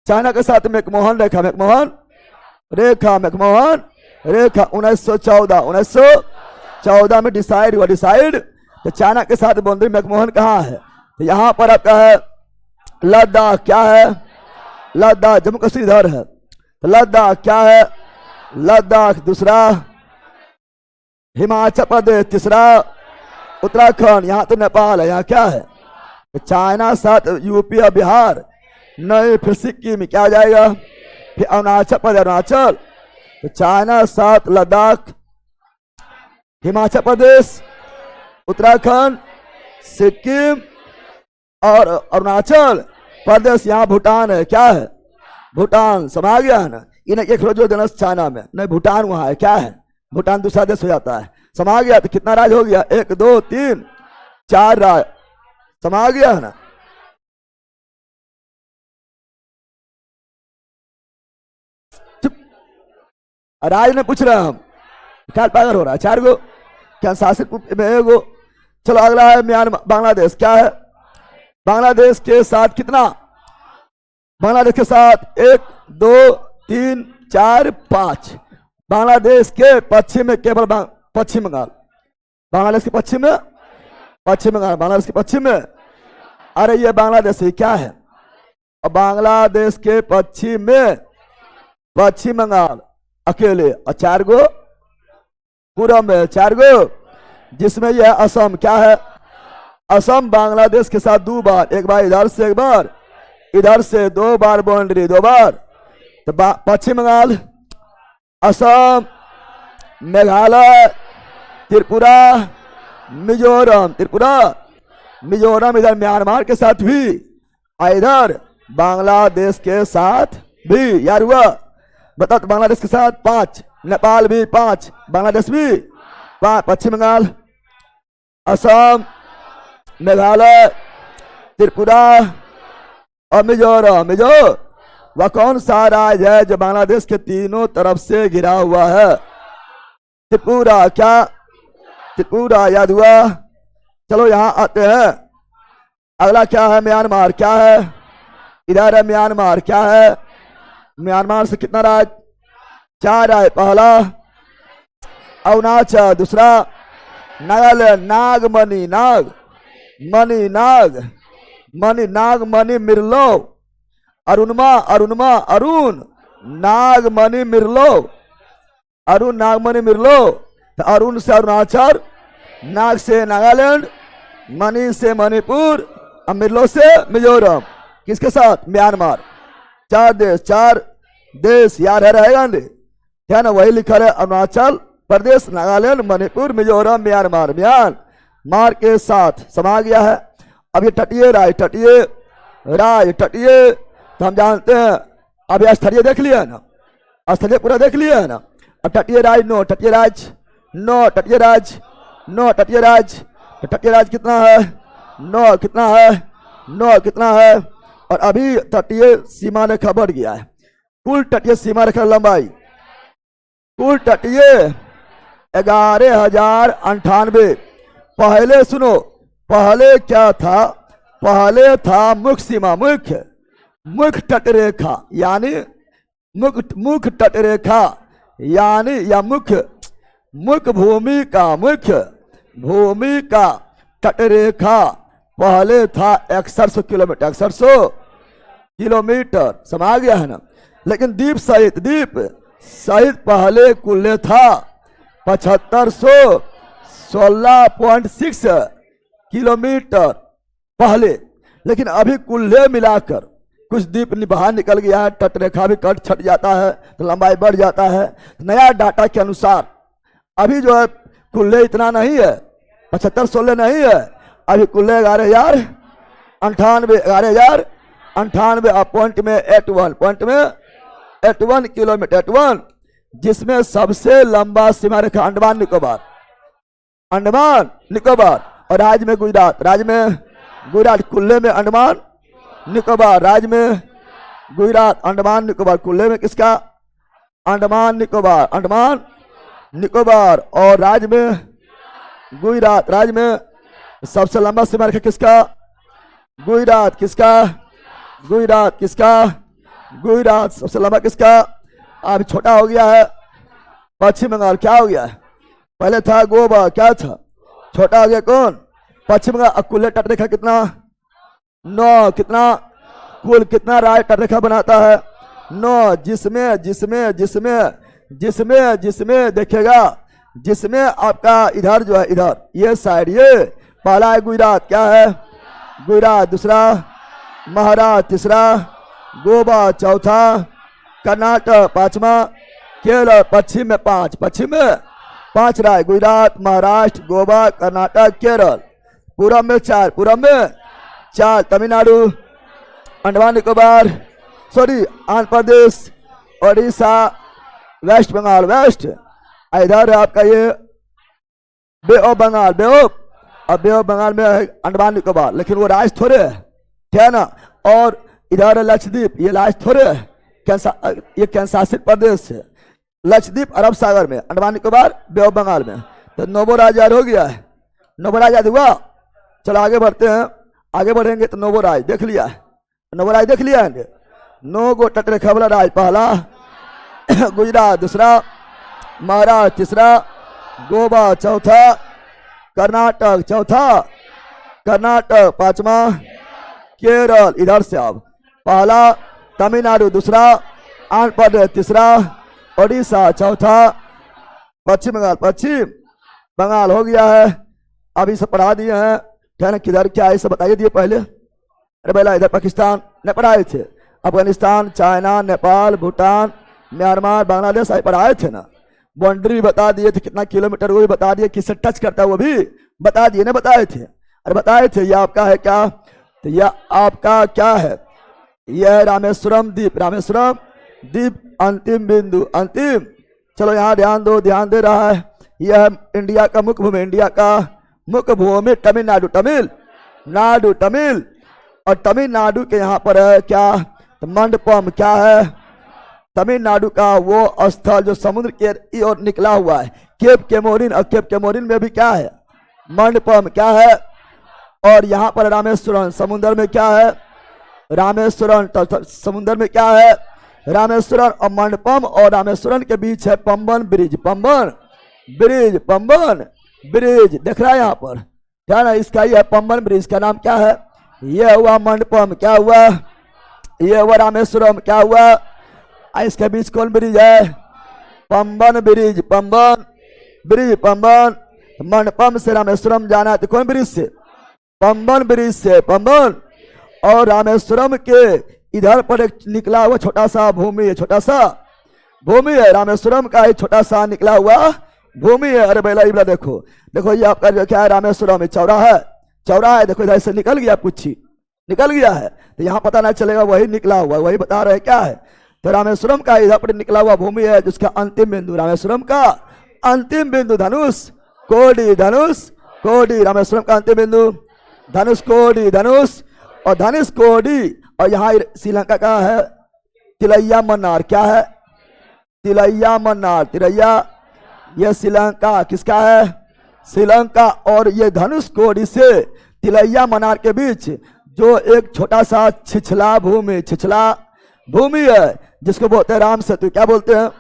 चाइना के साथ मैकमोहन रेखा। मैकमोहन रेखा। मैकमोहन रेखा 1914। 1914 में डिसाइड हुआ। डिसाइड तो चाइना के साथ बाउंड्री मैकमोहन कहाँ है? तो यहाँ पर आपका है लद्दाख। क्या है? लद्दाख। जम्मू कश्मीर इधर है तो लद्दाख। क्या है? लद्दाख। दूसरा हिमाचल प्रदेश, तीसरा उत्तराखंड। यहाँ तो नेपाल है। यहाँ क्या है? तो चाइना साथ यूपी और बिहार, नहीं फिर सिक्किम। क्या आ जाएगा? फिर अरुणाचल प्रदेश। अरुणाचल तो चाइना साथ लद्दाख, हिमाचल प्रदेश, उत्तराखंड, सिक्किम और अरुणाचल प्रदेश। यहाँ भूटान है। क्या है? भूटान। समा गया है ना? इन्हें एक रोज देना चाइना में, नहीं भूटान वहां है। क्या है? भूटान दूसरा देश हो जाता है। समा गया तो कितना राज्य हो गया? 1 2 3 4 राज्य। समा गया है ना? राज्य ने पूछ रहे हैं हम, क्या पागल हो रहा है? 4 गो क्या शासित में 1 गो। चलो अगला है म्यांमार। बांग्लादेश। क्या है? बांग्लादेश के साथ कितना? बांग्लादेश के साथ 1 2 3 4 5। बांग्लादेश के पश्चिम में केवल पश्चिम बंगाल। बांग्लादेश के पश्चिम में पश्चिम बंगाल। बांग्लादेश के पश्चिम में, अरे ये बांग्लादेश ही क्या है? और बांग्लादेश के पश्चिम में पश्चिम बंगाल अकेले और 4 गो पूरब में। 4 गो जिसमें यह असम। क्या है? असम बांग्लादेश के साथ 2 बार, एक बार इधर से, एक बार इधर से, 2 बार बाउंड्री, 2 बार। तो पश्चिम बंगाल, असम, मेघालय, त्रिपुरा, मिजोरम। त्रिपुरा मिजोरम इधर म्यांमार के साथ भी और इधर बांग्लादेश के साथ भी। यार हुआ? बता। तो बांग्लादेश के साथ 5, नेपाल भी 5, बांग्लादेश भी 5। पश्चिम बंगाल, असम, मेघालय, त्रिपुरा और मिजोरम। वह कौन सा राज्य है जो बांग्लादेश के तीनों तरफ से घिरा हुआ है? त्रिपुरा। क्या? त्रिपुरा। याद हुआ? चलो यहां आते हैं। अगला क्या है? म्यांमार। क्या है? इधर है म्यांमार। क्या है? म्यांमार से कितना राज्य? 4 राज्य। पहला अरुणाचल, दूसरा नागालैंड, नागमणि, नागमणि, नागमणि, नागमणि, मिरलो, अरुणमा, अरुणमा, अरुण, नागमणि, मिरलो, अरुण, नागमणि, मिरलो। तो अरुण से अरुणाचल, नाग से नागालैंड, मणि से मणिपुर और मिरलो से मिजोरम। किसके साथ? म्यांमार। 4 देश। 4 देश याद है, रहेगा नहीं? क्या ना? वही लिखा है अरुणाचल प्रदेश, नागालैंड, मणिपुर, मिजोरम, म्यांमार। म्यांमार के साथ समा गया है। अब ये तटीय राय, तटीय राय, तटीय तो हम जानते हैं। अब ये स्थलीय देख लिया है ना? स्थलीय पूरा देख लिया है ना? अब तटीय राज 9, तटीय राज 9, तटीय राज 9, तटीय राज। तटीय राज कितना है? 9। कितना है? 9। कितना है? और अभी तटीय सीमा रेखा बढ़ गया है। कुल तटीय सीमा रेखा लंबाई, कुल तटीय 11,098। पहले सुनो, पहले क्या था? पहले था मुख्य सीमा, मुख्य तट रेखा, यानी मुख्य तट रेखा, यानी या मुख्य भूमि का तट रेखा पहले था 6100 किलोमीटर। 6100 किलोमीटर, समा गया है ना। लेकिन द्वीप सहित पहले कुल्ले था 7516.6 किलोमीटर पहले, लेकिन अभी कुल्ले मिलाकर कुछ द्वीप बाहर निकल गया है, तटरेखा भी कट छट जाता है तो लंबाई बढ़ जाता है। नया डाटा के अनुसार अभी जो है कुल्ले इतना नहीं है, 7516 नहीं है, अभी कुल्ले 11,098 पॉइंट में 81 किलोमीटर 81, जिसमें सबसे लंबा सीमा रेखा अंडमान निकोबार और राज्य में गुजरात, कुल्ले में अंडमान निकोबार, राज्य में गुजरात, अंडमान निकोबार, कुल्ले में किसका अंडमान निकोबार और राज्य में गुजरात, राज्य में सबसे लंबा सीमा रेखा किसका गुजरात सबसे लंबा किसका। अब छोटा हो गया है पश्चिम बंगाल, क्या हो गया है, पहले था गोवा, क्या था, छोटा हो गया कौन, पश्चिम बंगाल। कुल तटरेखा कितना 9, कितना कुल कितना राय तटरेखा बनाता है 9, जिसमें देखिएगा, जिसमें आपका इधर जो है, इधर ये साइड, ये पहला है गुजरात, क्या है गुजरात, दूसरा महाराष्ट्र, तीसरा गोवा, चौथा कर्नाटक, पांचवा केरल, पश्चिम में 5 राय, गुजरात, महाराष्ट्र, गोवा, कर्नाटक, केरल, पूरब में 4 तमिलनाडु, अंडमान निकोबार, आंध्र प्रदेश, ओडिशा, वेस्ट बंगाल, इधर है आपका ये bay of Bengal, bay of Bengal में है अंडमान निकोबार, लेकिन वो राज्य थोड़े है, ठीक है ना। और इधर है लक्षद्वीप, ये राज्य थोड़े है, ये केंद्र शासित प्रदेश है। लक्षद्वीप अरब सागर में, अंडमान निकोबार बे ऑफ बंगाल में। तो नोबो राज्य हो गया है, नोबो राज्य हुआ। चलो आगे बढ़ते हैं, आगे बढ़ेंगे तो नोबो राज्य देख लिया है, नोबो राज्य देख लिया है। 9 गो तटरेखा वाला राज्य, पहला गुजरात, दूसरा महाराष्ट्र, तीसरा गोवा, चौथा कर्नाटक, पांचवा केरल, इधर से अब पहला तमिलनाडु, दूसरा आंध्र प्रदेश, तीसरा ओडिशा, चौथा पश्चिम बंगाल हो गया है। अभी सब पढ़ा दिए हैं, ठहर किधर क्या है सब बताइए दिए पहले। अरे पहला इधर पाकिस्तान ने पढ़ाए थे, अफगानिस्तान, चाइना, नेपाल, भूटान, म्यांमार, बांग्लादेश आई पढ़ाए थे ना। बाउंड्री बता दिए थे, कितना किलोमीटर वो भी बता दिए, किससे टच करता है वो भी बता दिए ना, बताए थे। अरे बताए थे, ये आपका है क्या, तो यह आपका क्या है, यह रामेश्वरम द्वीप, अंतिम बिंदु, चलो यहाँ ध्यान दे रहा है। यह इंडिया का मुख्य भूमि तमिलनाडु, और तमिलनाडु के यहाँ पर है क्या, तो मंडपम, क्या है तमिलनाडु का वो स्थल जो समुद्र के ओर निकला हुआ है, केप केमोरिन, और केप केमोरिन में भी क्या है मंडपम, क्या है। और यहाँ पर रामेश्वरम, समुद्र में क्या है रामेश्वरम, समुद्र में क्या है रामेश्वरम, और मंडपम और रामेश्वरम के बीच है पंबन ब्रिज, देख रहा है यहाँ पर, क्या ना, इसका ये पंबन ब्रिज का नाम क्या है, ये हुआ मंडपम, क्या हुआ, ये हुआ रामेश्वरम, क्या हुआ, इसके बीच कौन ब्रिज है, पंबन ब्रिज, मंडपम से रामेश्वरम जाना है तो कौन ब्रिज से, पंबन ब्रिज से, और रामेश्वरम के इधर पर एक निकला हुआ छोटा सा भूमि है, रामेश्वरम का एक छोटा सा निकला हुआ भूमि है। अरे बेला इबला देखो ये आपका जो क्या है रामेश्वरम में चौराहा है, देखो इधर से निकल गया, कुछ निकल गया है, तो यहाँ पता नहीं चलेगा, वही निकला हुआ, वही बता रहे क्या है। तो रामेश्वरम का इधर पर निकला हुआ भूमि है, जिसका अंतिम बिंदु, रामेश्वरम का अंतिम बिंदु धनुष कोडी, रामेश्वरम का अंतिम बिंदु धनुष कोडी, और यहाँ श्रीलंका का है तिलैया मन्नार, क्या है तिलैया मन्नार, यह श्रीलंका किसका है, श्रीलंका। और ये धनुष कोडी से तिलैया मन्नार के बीच जो एक छोटा सा छिछला भूमि है, जिसको बोलते हैं राम सेतु, क्या बोलते हैं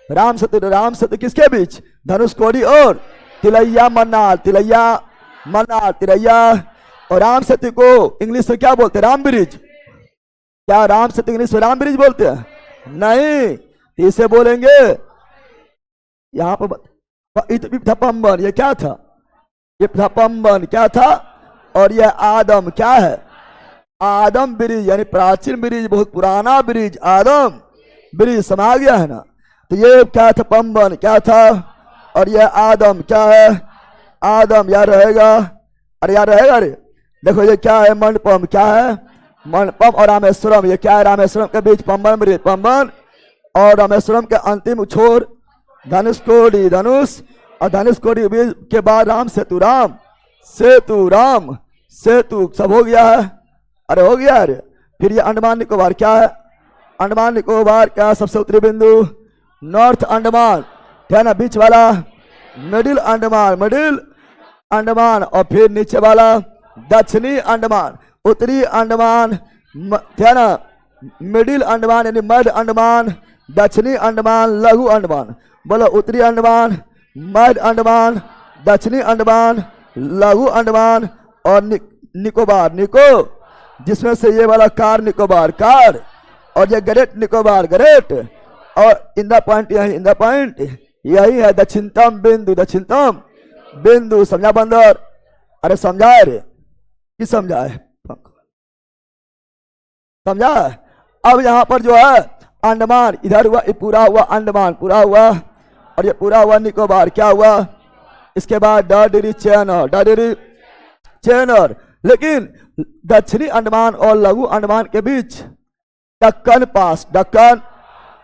राम सेतु किसके बीच, धनुष कोडी और तिलैया मन्नार, और राम सेतु को इंग्लिश में क्या बोलते हैं? राम ब्रिज। क्या राम सेतु इंग्लिश में राम ब्रिज बोलते हैं? नहीं, इसे बोलेंगे यहां पर थपम्बन। ये क्या था? ये थपम्बन क्या था? और यह आदम क्या है? आदम ब्रिज, यानी प्राचीन ब्रिज, बहुत पुराना ब्रिज, आदम ब्रिज। समा गया है ना? तो ये क्या था? पंबन क्या था? और यह आदम क्या है? आदम यार रहेगा, अरे यार रहेगा। अरे देखो ये क्या है? मंडपम क्या है? मंडपम। और रामेश्वरम, ये क्या है? रामेश्वरम के बीच पंबन ब्रिज, पंबन। और रामेश्वरम के अंतिम छोर धनुषकोडी, धनुष। और धनुषकोडी ब्रिज के बाद राम सेतु, राम सेतु, राम सेतु। सब हो गया है? अरे हो गया। अरे फिर ये अंडमान निकोबार क्या है? अंडमान निकोबार का सबसे उत्तरी बिंदु नॉर्थ अंडमान, है ना? बीच वाला मिडिल अंडमान, मिडिल अंडमान। और फिर नीचे वाला दक्षिणी अंडमान, उत्तरी अंडमान, है ना? मिडिल अंडमान यानी मध्य अंडमान, दक्षिणी अंडमान, लघु अंडमान। बोलो उत्तरी अंडमान, मध्य अंडमान, दक्षिणी अंडमान, लघु अंडमान और निकोबार, निको, जिसमें से ये वाला कार निकोबार, कार। और ये ग्रेट निकोबार, ग्रेट। और इन द पॉइंट, यही इन द पॉइंट यही है दक्षिणतम बिंदु, दक्षिणतम बिंदु। समझा बंदर? अरे समझाए रे, कि समझाए? समझा? अब यहां पर जो है अंडमान इधर हुआ, ये पूरा हुआ अंडमान, पूरा हुआ। और ये पूरा हुआ निकोबार, क्या हुआ? इसके बाद डाडिरी चैनर, डाडिरी चैनर। लेकिन दक्षिणी अंडमान और लघु अंडमान के बीच दक्कन पास, दक्कन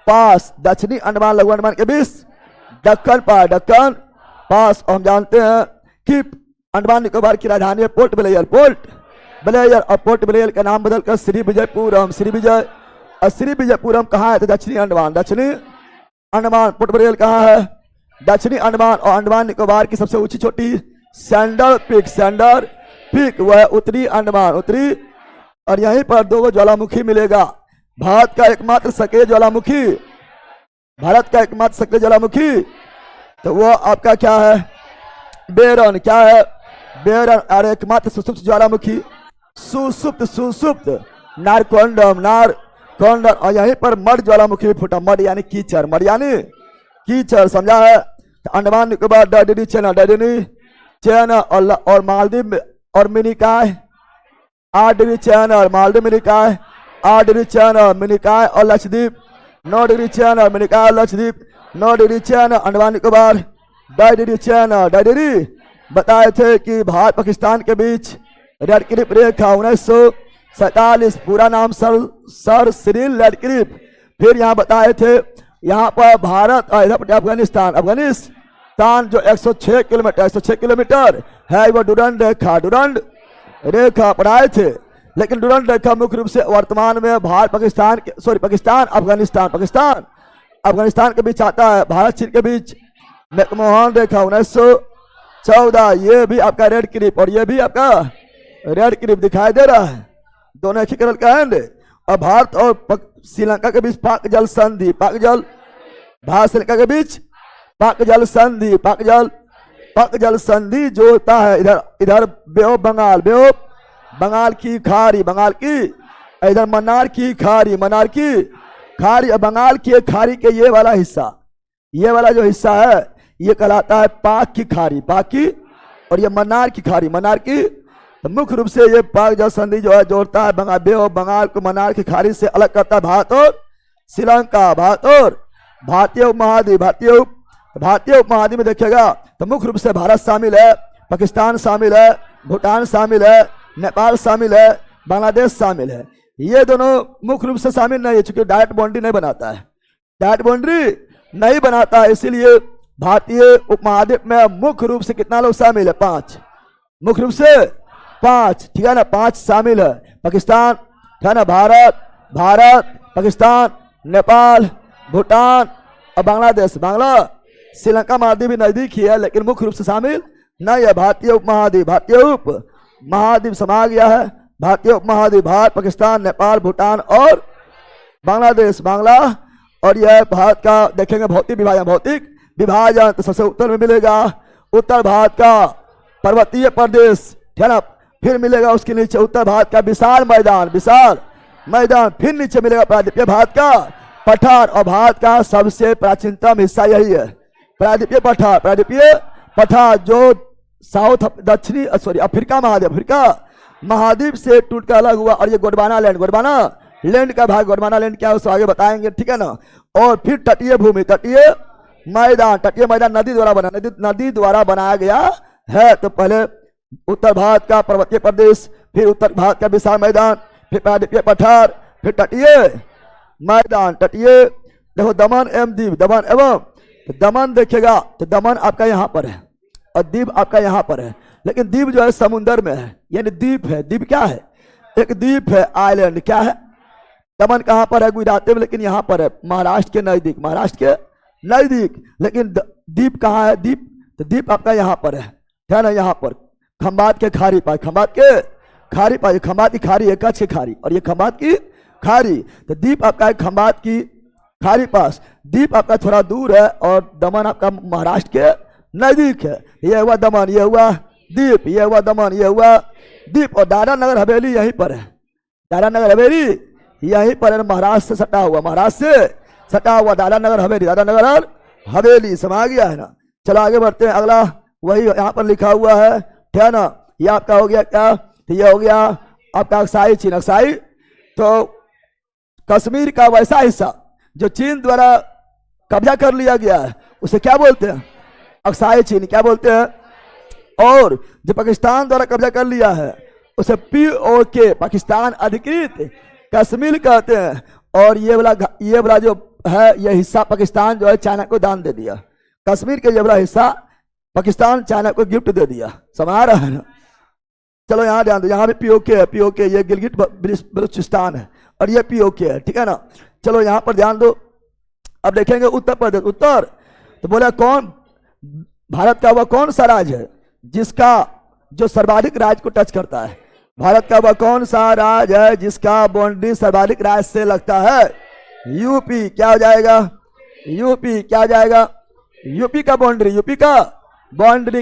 पास। दक्षिणी अंडमान लघु अंडमान के बीच दक्कन पास, दक्कन पास। और हम जानते हैं कि अंडमान निकोबार की राजधानी है पोर्ट ब्लेयर, पोर्ट ब्लेयर। और पोर्ट ब्लेयर का नाम बदलकर श्री विजयपुरम, श्री विजय। और श्री विजयपुरम कहाँ है? तो दक्षिणी अंडमान, दक्षिणी अंडमान। पोर्ट ब्लेयर कहाँ है? दक्षिणी अंडमान। और अंडमान निकोबार की सबसे ऊंची चोटी सैंडल पीक, सैंडल पीक, वह उत्तरी अंडमान, उत्तरी। और यहीं पर दो ज्वालामुखी मिलेगा। भारत का एकमात्र सक्रिय ज्वालामुखी, भारत का एकमात्र सक्रिय ज्वालामुखी, तो वो आपका क्या है? बेरन, क्या है? बेरन। और एकमात्र सुसुप्त ज्वालामुखी, सुसुप्त, सुसुप्त नारकोंडम, नारकोंडम। और यहीं पर मड ज्वालामुखी भी फूटा, मड यानी कीचड़, मड यानी कीचड़। समझा है? तो अंडमान निकोबार डाडिनी चैनल, डाडिनी चैनल। और मालदीव और Minicoy, 8 degree channel, Maldives Minicoy 8 degree channel, Minicoy और लक्षद्वीप 9 डिग्री चैनल, मिनिकाय और Lakshadweep 9 degree channel. Andaman Nicobar 2 degree channel, 2 degree. बताए थे कि भारत पाकिस्तान के बीच रेडक्लिफ रेखा 1947, पूरा नाम सर सिरिल रेडक्लिफ। फिर यहाँ बताए थे यहाँ पर भारत और इधर अफगानिस्तान, अफगानिस्तान जो 106 किलोमीटर, 106 किलोमीटर है, वो डुरंड रेखा, डुरंड रेखा पढ़ाए थे। लेकिन डुरंड रेखा मुख्य रूप से वर्तमान में भारत पाकिस्तान के, सॉरी पाकिस्तान अफगानिस्तान, पाकिस्तान अफगानिस्तान के बीच आता है, भारत चीन के बीच मैकमोहन रेखा 1914। ये भी आपका रेड क्लिप और ये भी आपका रेड क्लिप दिखाई दे रहा है, दोनों एक ही कलर का है। और भारत और श्रीलंका के बीच पाक जल संधि, पाक जल, भारत श्रीलंका के बीच पाक जल संधि, पाक जल संधि जो होता है इधर, इधर bay of Bengal, bay of Bengal की खाड़ी, बंगाल की, इधर मन्नार की खाड़ी, मन्नार की खाड़ी। और बंगाल की खाड़ी के ये वाला हिस्सा, ये वाला जो हिस्सा है ये कहलाता है पाक की खाड़ी, पाक की। और ये मन्नार की खाड़ी, मन्नार की। तो मुख्य रूप से ये पाक जल संधि जो है जोड़ता है बंगाल, बे ऑफ बंगाल को मन्नार की खाड़ी से अलग करता है भारत और श्रीलंका, भारत और भारतीय उपमहाद्वीप, भारतीय उपमहाद्वीप में देखिएगा तो मुख्य रूप से भारत शामिल है, पाकिस्तान शामिल है, भूटान शामिल है, नेपाल शामिल है, बांग्लादेश शामिल है। ये दोनों मुख्य रूप से शामिल नहीं है क्योंकि डायरेक्ट बाउंड्री नहीं बनाता है, डायरेक्ट बाउंड्री नहीं बनाता है। इसीलिए भारतीय उपमहाद्वीप में मुख्य रूप से कितना लोग शामिल है? 5, मुख्य रूप से 5, ठीक है ना, 5 शामिल है। पाकिस्तान, है ना, भारत, पाकिस्तान, नेपाल, भूटान और बांग्लादेश। श्रीलंका महाद्वीप भी नजदीक ही है लेकिन मुख्य रूप से शामिल नहीं है। भारतीय उपमहाद्वीप, भारतीय उपमहाद्वीप समा गया है। भारतीय उपमहाद्वीप भारत, पाकिस्तान, नेपाल, भूटान और बांग्लादेश, बांग्ला। और यह भारत का देखेंगे भौतिक विभाजन तो सबसे उत्तर में मिलेगा उत्तर भारत का पर्वतीय प्रदेश, है ना, फिर मिलेगा उसके नीचे उत्तर भारत का विशाल मैदान, विशाल मैदान, फिर नीचे मिलेगा प्रायद्वीपीय भारत का पठार, और भारत का सबसे प्राचीनतम हिस्सा यही है, प्रायद्वीपीय पठार, प्रायद्वीपीय पठार जो साउथ दक्षिणी अफ्रीका महाद्वीप से टूट कर अलग हुआ। और ये गोंडवाना लैंड का भाग, गोंडवाना लैंड क्या है उसको आगे बताएंगे, ठीक है ना। और फिर तटीय भूमि, तटीय मैदान नदी द्वारा बनाया गया है। तो पहले उत्तर भारत का पर्वतीय प्रदेश, फिर उत्तर भारत का विशाल मैदान, फिर प्रायद्वीपीय पठार, फिर तटीय मैदान, देखो दमन एवं दीव, दमन देखेगा तो दमन आपका यहाँ पर है और दीव आपका यहाँ पर है, लेकिन दीव जो है समुद्र में है, यानी द्वीप है। द्वीप क्या है? एक द्वीप है, आइलैंड। क्या है? दमन कहाँ पर है? गुजरात में, लेकिन यहाँ पर है महाराष्ट्र के नजदीक, लेकिन द्वीप कहाँ है? तो द्वीप आपका यहाँ पर है ना, यहाँ पर खंबात के खारी पास, खंबात की खारी है, कच्छ की खारी, और ये खंबात की खारी। तो द्वीप आपका है खंबात की खारी पास, द्वीप आपका थोड़ा दूर है, और दमन आपका महाराष्ट्र के नजदीक है। ये हुआ दमन, ये हुआ द्वीप, ये हुआ दमन, ये हुआ द्वीप। और दादरा नगर हवेली यहीं पर है, दादरा नगर हवेली यहीं पर है, महाराष्ट्र से सटा हुआ दादरा नगर हवेली, समझ गया है ना। चलो आगे बढ़ते हैं, अगला वही यहाँ पर लिखा हुआ है, ठीक है ना। ये आपका हो गया क्या? तो ये हो गया आपका अक्साई चीन, अक्साई तो कश्मीर का वैसा हिस्सा जो चीन द्वारा कब्जा कर लिया गया है, उसे क्या बोलते हैं? अक्साई चीन, क्या बोलते हैं? और जो पाकिस्तान द्वारा कब्जा कर लिया है उसे POK, पाकिस्तान अधिकृत कश्मीर कहते हैं। और ये वाला जो है, ये हिस्सा पाकिस्तान जो है चाइना को दान दे दिया, कश्मीर के ये वाला हिस्सा पाकिस्तान चाइना को गिफ्ट दे दिया, समझ रहा है ना। चलो यहाँ ध्यान दो, यहाँ भी POK है, POK ये गिलगिट बलूचिस्तान है, और ये POK है, ठीक है ना। चलो यहाँ पर ध्यान दो, अब देखेंगे उत्तर प्रदेश। उत्तर तो बोला कौन भारत का वह कौन सा राज्य है जिसका जो सर्वाधिक राज्य को टच करता है? भारत का वह कौन सा राज्य है जिसका बाउंड्री सर्वाधिक राज्य से लगता है? यूपी। क्या हो जाएगा? यूपी। क्या हो जाएगा? यूपी का बाउंड्री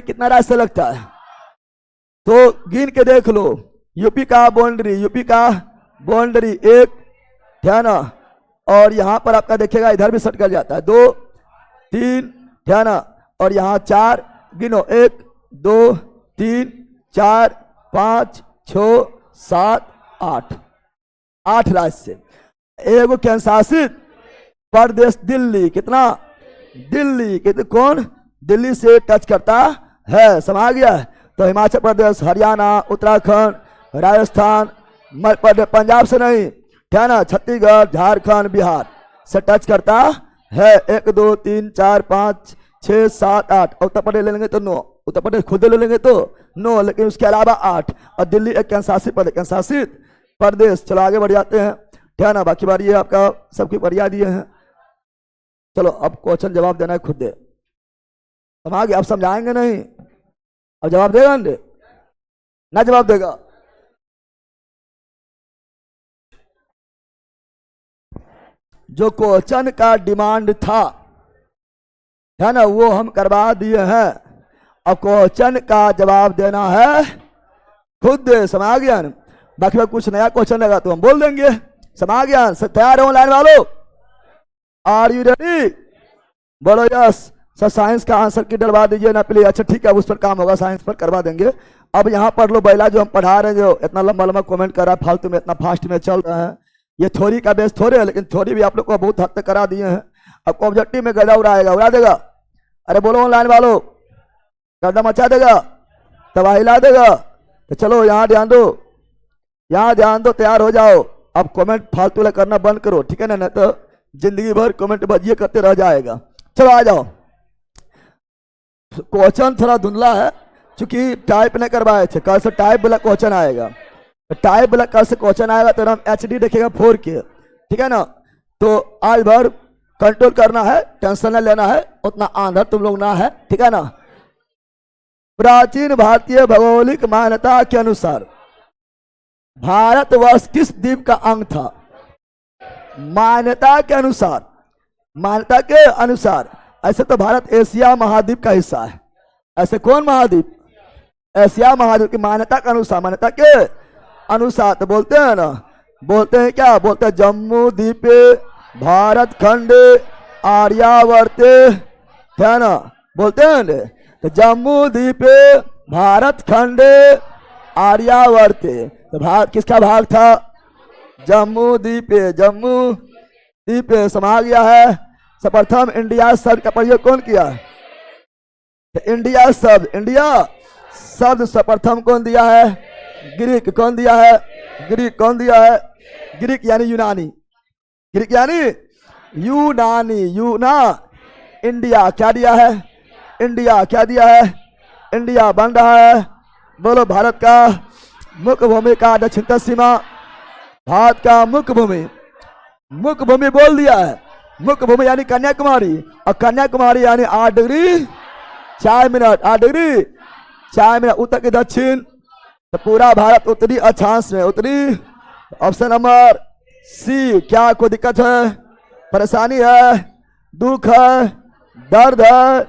कितना राज्य से लगता है? तो गिन के देख लो, यूपी का बाउंड्री एक, है ना। और यहां पर आपका देखेगा इधर भी सट कर जाता है, 2 3, है ना। और यहाँ 4 गिनो, 1 2 3 4 5 6 7 8 राज्य से। एगो केंद्र शासित प्रदेश दिल्ली, कितना? दिल्ली कितने कौन? दिल्ली से टच करता है, समझ गया। तो हिमाचल प्रदेश, हरियाणा, उत्तराखंड, राजस्थान, मध्य प्रदेश, पंजाब से नहीं, है ना, छत्तीसगढ़, झारखंड, बिहार से टच करता है। 1 2 3 4 5 6 7 8। उत्तर प्रदेश ले लेंगे तो 9, उत्तर प्रदेश खुद ले लेंगे तो 9, लेकिन उसके अलावा 8। और दिल्ली एक केंद्र शासित प्रदेश। चलो आगे बढ़ जाते हैं, ठीक है ना। बाकी बार ये आपका सबकी बढ़िया दिए हैं। चलो अब क्वेश्चन जवाब देना है खुद दे, हम आगे आप समझाएंगे नहीं, अब जवाब देगा ना? जवाब देगा? जो क्वेश्चन का डिमांड था, है ना, वो हम करवा दिए हैं। अब क्वेश्चन का जवाब देना है खुद दे, समझ गया ना। बाकी में कुछ नया क्वेश्चन लगा तो हम बोल देंगे, समझ गया। तैयार हो लाइन वालों? Are you ready? बोलो यस। सर साइंस का आंसर की डलवा दीजिए ना प्लीज। अच्छा ठीक है, उस पर काम होगा, साइंस पर करवा देंगे। अब यहाँ पर लो बैला जो हम पढ़ा रहे हैं, जो इतना लंबा कमेंट कर रहा है फालतू में, इतना फास्ट में चल रहा है। ये थ्योरी का बेस थोड़े है, लेकिन थ्योरी भी आप लोग को बहुत हद तक करा दिए हैं। अब ऑब्जेक्टिव में गदा उड़ा देगा। अरे बोलो ऑनलाइन वालों, गदा मचा देगा, तबाही ला देगा। तो चलो यहाँ ध्यान दो, तैयार हो जाओ। अब कमेंट फालतू करना बंद करो, ठीक है ना, नहीं तो जिंदगी भर कमेंट बजिए करते रह जाएगा। चलो आ जाओ। क्वेश्चन थोड़ा धुंधला है क्योंकि टाइप नहीं करवाए थे, कल से टाइप वाला क्वेश्चन आएगा। टाइप वाला कल से क्वेश्चन आएगा तो हम HD देखेगा 4K, ठीक है ना। तो आज भर कंट्रोल करना है, टेंशन नहीं लेना है, उतना आंधर तुम लोग ना है, ठीक है ना। प्राचीन भारतीय भौगोलिक मान्यता के अनुसार भारतवर्ष किस द्वीप का अंग था? मान्यता के अनुसार ऐसे तो भारत एशिया महाद्वीप का हिस्सा है। ऐसे कौन महाद्वीप? एशिया महाद्वीप की मान्यता के अनुसार, मान्यता के अनुसार तो बोलते हैं ना, बोलते हैं क्या, बोलते हैं जम्मू द्वीप भारत खंड आर्यावर्त, है ना, बोलते हैं ना, तो जम्मू द्वीप भारत खंड आर्यावर्त, तो भारत किसका भाग था, जम्मू द्वीप, जम्मू द्वीप समा गया है। सर्वप्रथम इंडिया शब्द का प्रयोग कौन किया, तो इंडिया शब्द, इंडिया शब्द सर्वप्रथम कौन दिया है, ग्रीक, कौन दिया है, ग्रीक, कौन दिया है, ग्रीक यानी यूनानी, ग्रीक यानी यूनानी, यूना, इंडिया क्या दिया है, इंडिया क्या दिया है, इंडिया बन रहा है, बोलो भारत का मुख्य भूमि का दक्षिण सीमा, भारत का मुख्य भूमि, मुख्य भूमि बोल दिया है, मुख्य भूमि यानी कन्याकुमारी, और कन्याकुमारी यानी 8 डिग्री 4 मिनट, 8 डिग्री 4 मिनट उत्तर के दक्षिण, तो पूरा भारत उत्तरी अक्षांश में, उत्तरी। ऑप्शन नंबर सी, क्या कोई दिक्कत है, परेशानी है, दुख है, दर्द है,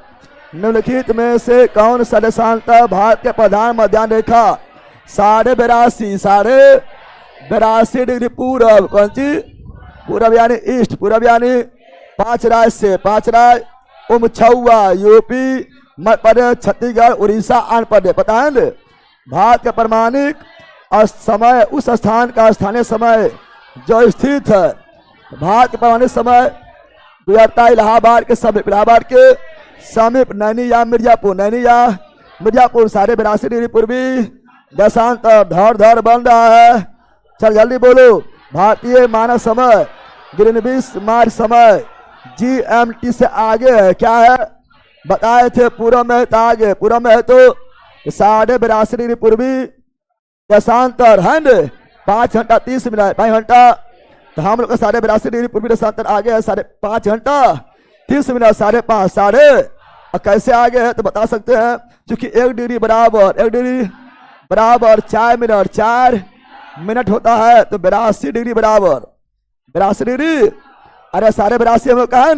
निम्नलिखित में से कौन सा देशांतर भारत के प्रधान मध्यान्ह रेखा 82.5 डिग्री पूरब, कौन सी, पूरब यानी ईस्ट, पूरब यानी 5 राज्य से, 5 राज्य उमछुआ, यूपी, मध्य प्रदेश, छत्तीसगढ़, उड़ीसा, आंध्र प्रदेश, पता है ना। भारत का प्रमाणिक समय उस स्थान का स्थानीय समय जो स्थित है, भारत के प्रमाणिक समय गुजरता इलाहाबाद के समीप, इलाहाबाद के समीप नैनी या मिर्जापुर, नैनी या मिर्जापुर 82.5 डिग्री पूर्वी देशांतर धड़ धड़ बन रहा है। चल जल्दी बोलो, भारतीय मानक समय ग्रीनविच मार्च समय GMT से आगे है, क्या है, बताए थे पूरब में तो आगे, पूरब में है तो 82.5 डिग्री पूर्वी देशांतर है, 5 घंटा 30 मिनट, 5 घंटा, तो हम लोग का 82.5 डिग्री पूर्वी देशांतर आगे है 5 घंटा 30 मिनट, 5.5 साढ़े, और कैसे आगे है तो बता सकते हैं, क्योंकि 1 डिग्री बराबर 1 डिग्री बराबर 4 मिनट, 4 मिनट होता है, तो 82 डिग्री बराबर 82 डिग्री, अरे 82.5 हम लोग कहा है,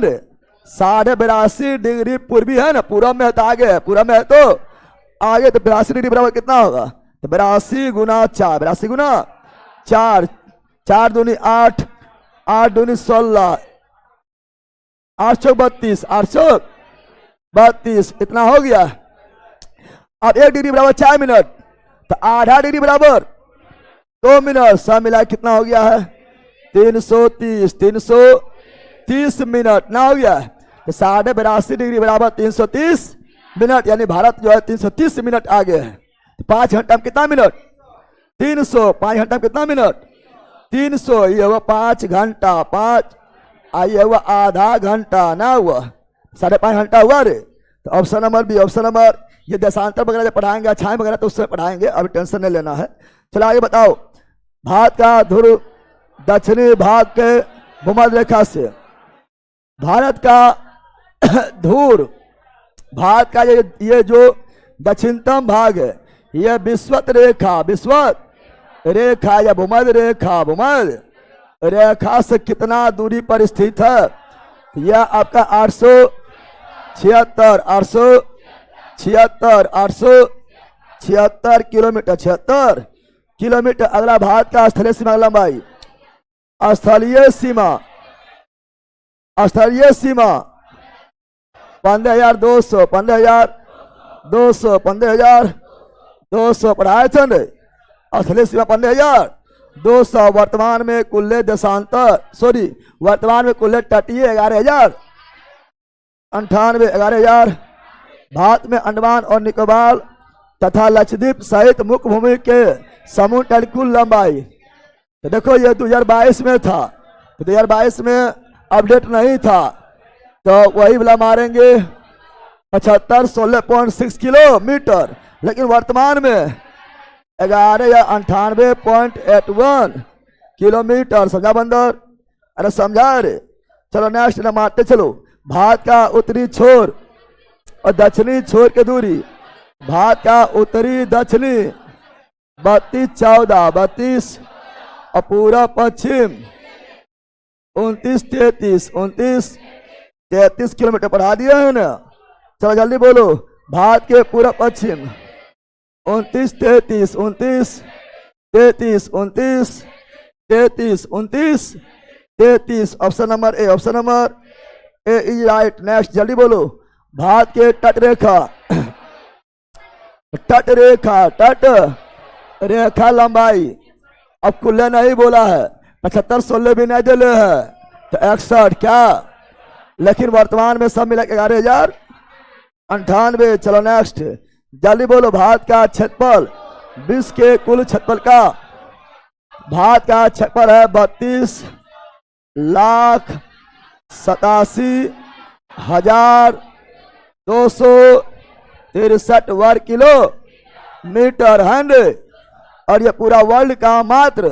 82.5 डिग्री पूर्वी है ना, पूरब में है तो आगे है, पूरब में है तो आगे, तो 82 डिग्री बराबर कितना होगा, तो 82 गुना 4, 82 गुना 4, 4 दूनी 8, 8 दूनी 16, 8 चौक 32, 8 चौक 32, इतना हो गया। अब 1 डिग्री बराबर 4 मिनट, तो आधा डिग्री बराबर 2 मिनट, सब मिला कितना हो गया है, 330 मिनट ना हो गया, तो 82.5 डिग्री बराबर 330 मिनट, यानी भारत जो है 330 मिनट आगे है। 5 घंटा में कितना मिनट, 300, 5 घंटा में कितना मिनट, 300, ये हुआ 5 घंटा, 5 ये हुआ आधा घंटा ना हुआ, 5.5 घंटा हुआ रे। तो option number B, option number, ये देशांतर वगैरह जब पढ़ाएंगे, अक्षाएं वगैरह तो उससे पढ़ाएंगे, अभी टेंशन नहीं लेना है। चलो आगे बताओ, भारत का ध्रुव दक्षिणी भाग के भूमध्य रेखा से, भारत का ध्रुव, भारत का ये जो दक्षिणतम भाग है, यह विषुवत रेखा, विषुवत रेखा या भूमध्य रेखा, भूमध्य रेखा से कितना दूरी पर स्थित है, यह आपका 876 किलोमीटर, 76 किलोमीटर। अगला भारत का स्थलीय सीमा लंबाई, स्थलीय सीमा, स्थलीय सीमा 15,200, 15,200, 15,200 पढ़ाए थे, स्थलीय सीमा 15,200। वर्तमान में कुल देशांतर, सॉरी वर्तमान में कुल तटीय 11,098, 11,000। भारत में अंडमान और निकोबार तथा लक्षद्वीप सहित मुख्य भूमि के समूह तल कुल लंबाई, तो देखो ये 2022 में था, तो 2022 में अपडेट नहीं था, तो वही वाला मारेंगे 75, 16.6 किलोमीटर, लेकिन वर्तमान में 11,098.81 किलोमीटर। समझा बंदर, अरे समझा रे। चलो नेक्स्ट ना मारते चलो, भारत का उत्तरी छोर और दक्षिणी छोर की दूरी, भारत का उत्तरी दक्षिणी 32, 14, 32 और पूरा पश्चिम 29, 33, 33 किलोमीटर पढ़ा दिया है ना। चलो जल्दी बोलो, भारत के पूरा पश्चिम 29, 33, 29, 33, 29, 33, 29, 33। Option number A, option number A is right. Next जल्दी बोलो। भारत के तट रेखा, तट रेखा, तट रेखा लंबाई, अब कुल्ले नहीं बोला है, 75 16 भी नहीं दिले है, तो 61 क्या, लेकिन वर्तमान में सब मिला 11,098। चलो नेक्स्ट जल्दी बोलो। भारत का क्षेत्रफल विश्व के कुल क्षेत्रफल का, भारत का क्षेत्रफल है 32,87,263 वर्ग किलोमीटर है, और ये पूरा वर्ल्ड का मात्र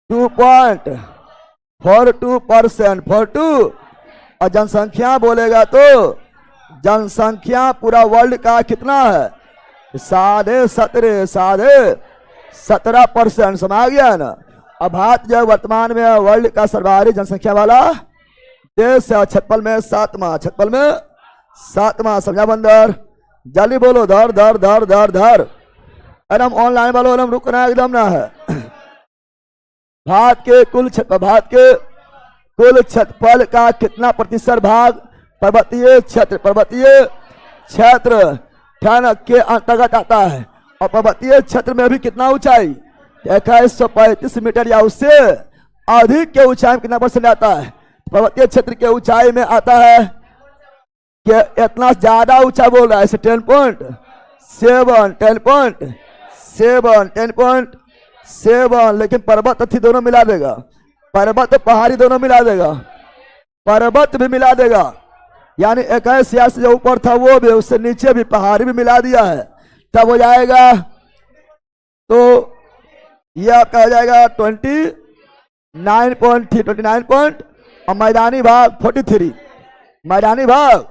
2.42%। 42 और जनसंख्या बोलेगा तो जनसंख्या पूरा वर्ल्ड का कितना है, 17.5%। समझ गया ना। अब भारत जो वर्तमान में वर्ल्ड का सर्वाधिक जनसंख्या वाला देश है, क्षेत्रफल में 7वां, क्षेत्रफल में 7वां। समझा बंदर? जल्दी बोलो। धर धर धर धर धर, एकदम ऑनलाइन वालों एकदम रुकना एकदम ना है। भारत के कुल क्षेत्रफल का कितना प्रतिशत भाग पर्वतीय क्षेत्र, पर्वतीय क्षेत्र के अंतर्गत आता है, और पर्वतीय क्षेत्र में भी कितना ऊंचाई, 2135 मीटर या उससे अधिक के ऊंचाई में कितना परसेंट आता है? पर्वतीय क्षेत्र के ऊंचाई में आता है कि इतना ज्यादा ऊंचा बोल रहा है, 10.7, 10.7, लेकिन पर्वत अथी दोनों मिला देगा, पर्वत पहाड़ी दोनों मिला देगा, पर्वत भी मिला देगा, यानी 21 से जो ऊपर था वो भी, उससे नीचे भी पहाड़ी भी मिला दिया है, तब हो जाएगा। तो ये आपका हो जाएगा 29.3, और मैदानी भाग 43, मैदानी भाग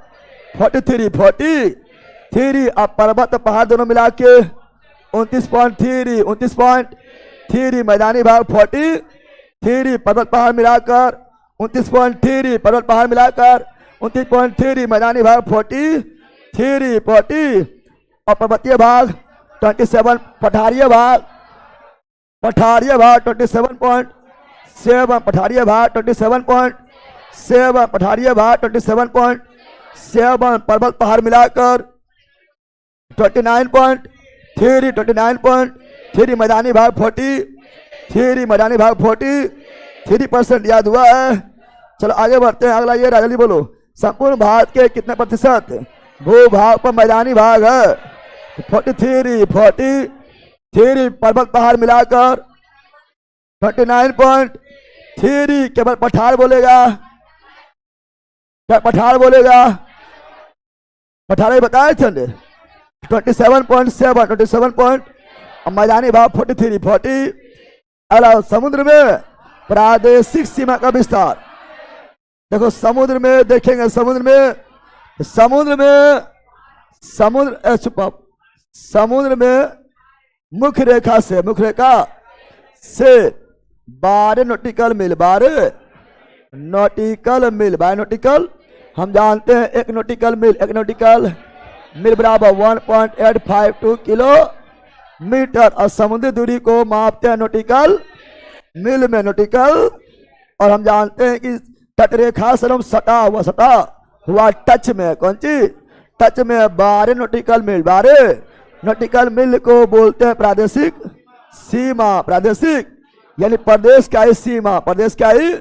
43, अब पर्वत पहाड़ दोनों मिला के 29.3, मैदानी भाग 43, पर्वत पहाड़ मिलाकर 29.3, पर्वत पहाड़ मिलाकर 29.3, मैदानी भाग 43, और पर्वतीय भाग 27, पठारीय भाग 27.7, पठारीय भाग 27.7, पठारीय भाग 27.7, पर्वत पहाड़ मिलाकर 29.3, मैदानी भाग 43, मैदानी भाग 43% याद हुआ है। चलो आगे बढ़ते हैं। अगला ये राजली बोलो। संपूर्ण भारत के कितने प्रतिशत भूभाग पर मैदानी भाग है? 43, पर्वत पहाड़ मिलाकर 29.3, केवल पठार बोलेगा, क्या पठार बोलेगा? पठार ही बताए थे 27.7, मैदानी भाग 43। अलावा समुद्र में प्रादेशिक सीमा का विस्तार देखो, समुद्र में देखेंगे, समुद्र में मुख्य रेखा से 12 नॉटिकल मील, 12 नॉटिकल मील, 12 नॉटिकल, हम जानते हैं एक नॉटिकल मील बराबर 1.852 किलोमीटर, और समुद्री दूरी को मापते हैं नॉटिकल मील में, नॉटिकल। और हम जानते हैं कि तट रेखा से हम सटा हुआ टच में, कौन सी टच में 12 नॉटिकल मील को बोलते हैं प्रादेशिक सीमा। प्रादेशिक यानी प्रदेश का ही सीमा, प्रदेश का ही,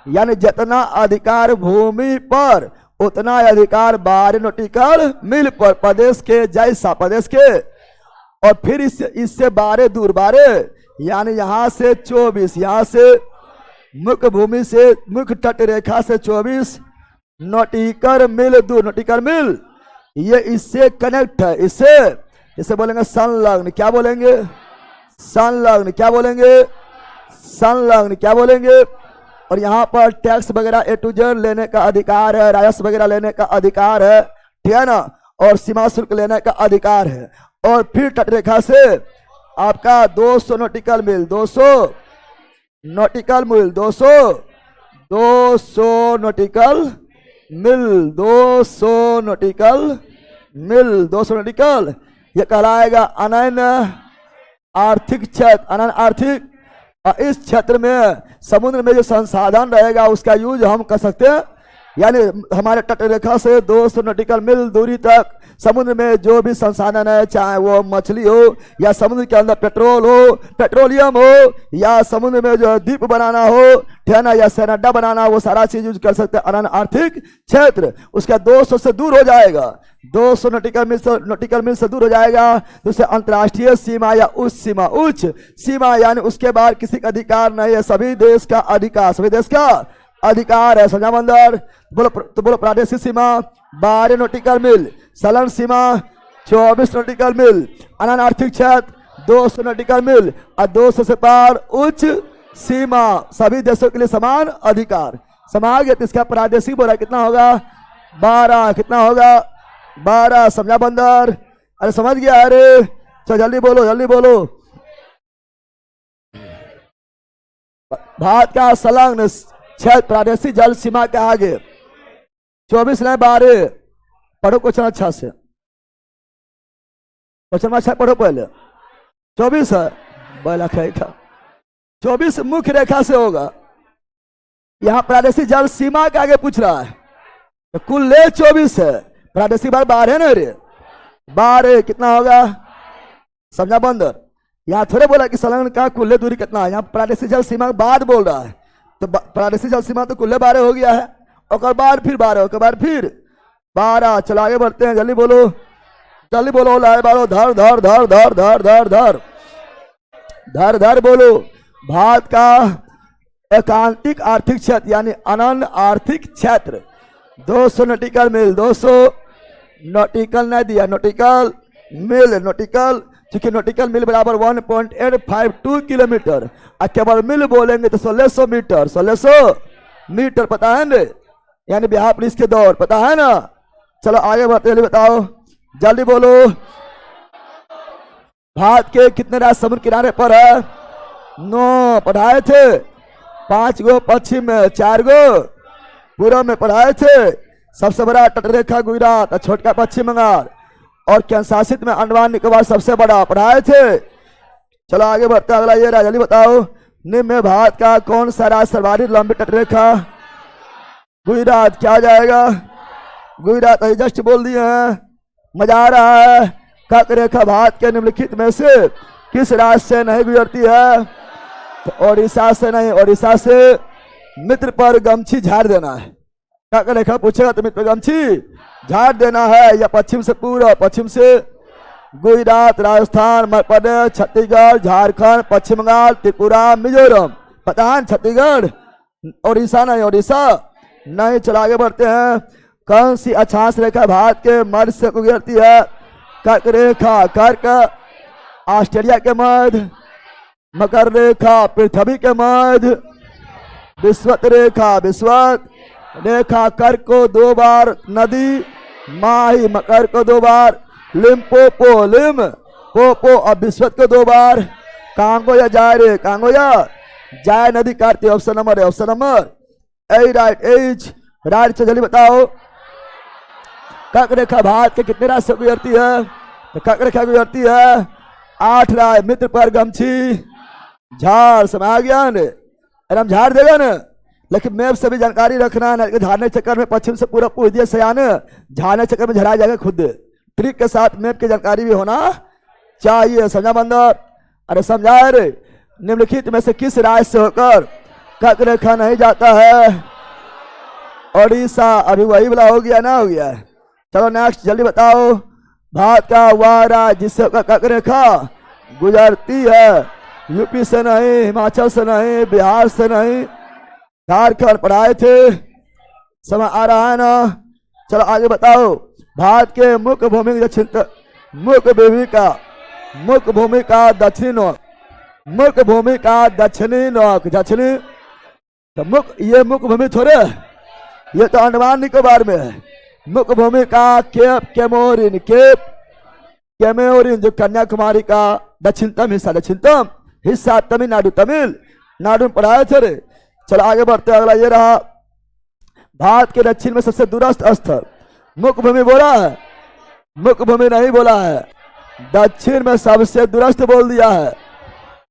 यानी जितना अधिकार भूमि पर उतना अधिकार 12 नॉटिकल मील पर, प्रदेश के जैसा, प्रदेश के। और फिर इससे 12 दूर, 12 यानी यहाँ से 24, यहाँ से मुख्य भूमि से मुख्य तट रेखा से 24 नॉटिकल मील दूर, नॉटिकल मील, ये इससे कनेक्ट है, इसे बोलेंगे संलग्न। क्या बोलेंगे? संलग्न। क्या बोलेंगे? संलग्न। क्या बोलेंगे? और यहाँ पर टैक्स वगैरह A to Z लेने का अधिकार है, राजस्व वगैरह लेने का अधिकार है, ठीक है ना, और सीमा शुल्क लेने का अधिकार है। और फिर तटरेखा से आपका 200 नॉटिकल मील, 200 नॉटिकल मील, 200 नॉटिकल मील, 200 नॉटिकल मील, 200 नॉटिकल ये कहलाएगा अनन्य आर्थिक क्षेत्र। अनन्य आर्थिक, और इस क्षेत्र में समुद्र में जो संसाधन रहेगा उसका यूज हम कर सकते हैं, यानी हमारे तट रेखा से 200 नॉटिकल मील दूरी तक समुद्र में जो भी संसाधन है, चाहे वो मछली हो या समुद्र के अंदर पेट्रोल हो, पेट्रोलियम हो, या समुद्र में जो द्वीप बनाना हो, ठेना या सैनड्डा बनाना, वो सारा चीज यूज कर सकते हैं। अनन्य आर्थिक क्षेत्र उसका 200 से दूर हो जाएगा, 200 नॉटिकल मील से दूर हो जाएगा, तो उसे अंतर्राष्ट्रीय सीमा या उच्च सीमा यानी उसके बाद किसी का अधिकार नहीं है, सभी देश का अधिकार, सभी देश का अधिकार है। समझा बंदर? बोलो प्रादेशिक सीमा 12 नॉटिकल मील, संलग्न सीमा 24 नॉटिकल मील, अनन्य आर्थिक क्षेत्र 200 नॉटिकल मील, और 200 से पार उच्च सीमा, सभी देशों के लिए समान अधिकार। समझ गए? तो इसका प्रादेशिक बोला कितना होगा? 12। कितना होगा? 12। समझा बंदर? अरे समझ गया? अरे चलो जल्दी बोलो, जल्दी बोलो। भारत का संलग्न क्षेत्र प्रादेशिक जल सीमा के आगे 24 नहीं 12। पढ़ो क्वेश्चन अच्छा से, क्वेश्चन अच्छा पढ़ो पहले। 24 है बला खाएगा, 24 मुख्य रेखा से होगा। यहाँ प्रादेशिक जल सीमा के आगे पूछ रहा है, तो कुल ले 24 है, प्रादेशिक बार 12 है ना रे, 12। कितना होगा? समझा बंदर? यहाँ थोड़े बोला कि संलग्न का कुल दूरी कितना है, यहाँ प्रादेशिक जल सीमा के बाद बोल रहा है, तो प्रादेशिक जल सीमा तो कुल 12 हो गया है, और बाद फिर 12, और बाद फिर 12। चलो आगे बढ़ते हैं, जल्दी बोलो, जल्दी बोलो। लाए बालो, धर धर धर धर धर धर धर धर धर बोलो। भारत का एकांतिक आर्थिक क्षेत्र यानी अनन्य आर्थिक क्षेत्र 200 नॉटिकल मील, 200 नॉटिकल नहीं दिया, नॉटिकल मील, नॉटिकल, क्योंकि नॉटिकल मील बराबर 1.852 किलोमीटर, और केवल मील बोलेंगे तो 1600 मीटर, 1600 मीटर। पता है ना, यानी बिहार पुलिस के दौर, पता है ना? चलो आगे बढ़ते, जल्दी बताओ, जल्दी बोलो। भारत के कितने राज्य समुद्र किनारे पर है? 9 पढ़ाए थे, 5 गो पश्चिम में, 4 गो पूर्व में पढ़ाए थे। सबसे बड़ा तटरेखा गुजरात, छोटका पश्चिम बंगाल, और केंद्र शासित में अंडमान निकोबार सबसे बड़ा, पढ़ाए थे। चलो आगे बढ़ते, अगला ये रहा, जल्दी बताओ। निम्न में भारत का कौन सा राज्य सर्वाधिक लंबी तटरेखा? गुजरात। क्या जाएगा? गुजरात। जस्ट बोल दिए हैं, मजा आ रहा है। कर्क रेखा भारत के निम्नलिखित में से किस राज्य से नहीं गुजरती है? तो ओडिशा से नहीं, ओडिशा से मित्र पर गमछी झाड़ देना है। कर्क रेखा पूछेगा तो मित्र पर गमछी झाड़ देना है, या पश्चिम से पूर्व, पश्चिम से गुजरात, राजस्थान, मध्य प्रदेश, छत्तीसगढ़, झारखंड, पश्चिम बंगाल, त्रिपुरा, मिजोरम। पता है? छत्तीसगढ़, ओडिशा नहीं, ओडिशा नहीं। चलो आगे बढ़ते हैं। कौन सी अक्षांश रेखा भारत के मध्य से गुजरती है? कर्क रेखा, कर्क ऑस्ट्रेलिया के मध्य, मकर रेखा पृथ्वी के मध्य, विषुवत रेखा, विषुवत रेखा कर्क को 2 बार नदी माही, मकर को 2 बार लिम्पोपो, लिम्पोपो, और विषुवत को 2 बार कांगो या जायरे, कांगो या जाय नदी काटती है। ऑप्शन नंबर है, ऑप्शन नंबर ए राइट, एच राइट। जल्दी बताओ, कर्क रेखा भारत के कितने राज्य से गुजरती है? तो कर्क रेखा गुजरती है 8 राज्य। मित्र पर गमछी झाड़, समय आ गया न? हम झाड़ देगा न, लेकिन मैप से भी जानकारी रखना है, झाड़ने चक्कर में पश्चिम से पूरा पूछ दिया सयान, झाड़ने चक्कर में झड़ा जाएगा खुद। ट्रिक के साथ मैप की जानकारी भी होना चाहिए। समझा बंदर? अरे समझा रे। निम्नलिखित में से किस राज्य से होकर कर्क रेखा नहीं जाता है? ओडिशा। अभी वही वाला हो गया ना, हो गया। चलो नेक्स्ट, जल्दी बताओ। भारत का वह राज्य जिससे कर्क रेखा गुजरती है? यूपी से नहीं, हिमाचल से नहीं, बिहार से नहीं, झारखंड। पढ़ाए थे, समय आ रहा है ना? चलो आगे बताओ। भारत के मुख्य भूमि दक्षिण, मुख्य भूमि का दक्षिणी नोक, मुख्य भूमि का दक्षिणी नोक, दक्षिणी। तो ये मुख्य भूमि थोड़े, ये तो अंडमान निकोबार में है। मुख्य भूमि का केप कैमोरिन, केप कैमोरिन जो कन्याकुमारी का दक्षिणतम हिस्सा, दक्षिणतम हिस्सा तमिलनाडु, तमिलनाडु में पढ़ाए थे रे। चलो आगे बढ़ते, अगला ये रहा। भारत के दक्षिण में सबसे दूरस्थ स्थल, मुख्य भूमि बोला है? मुख्य भूमि नहीं बोला है, दक्षिण में सबसे दूरस्थ बोल दिया है।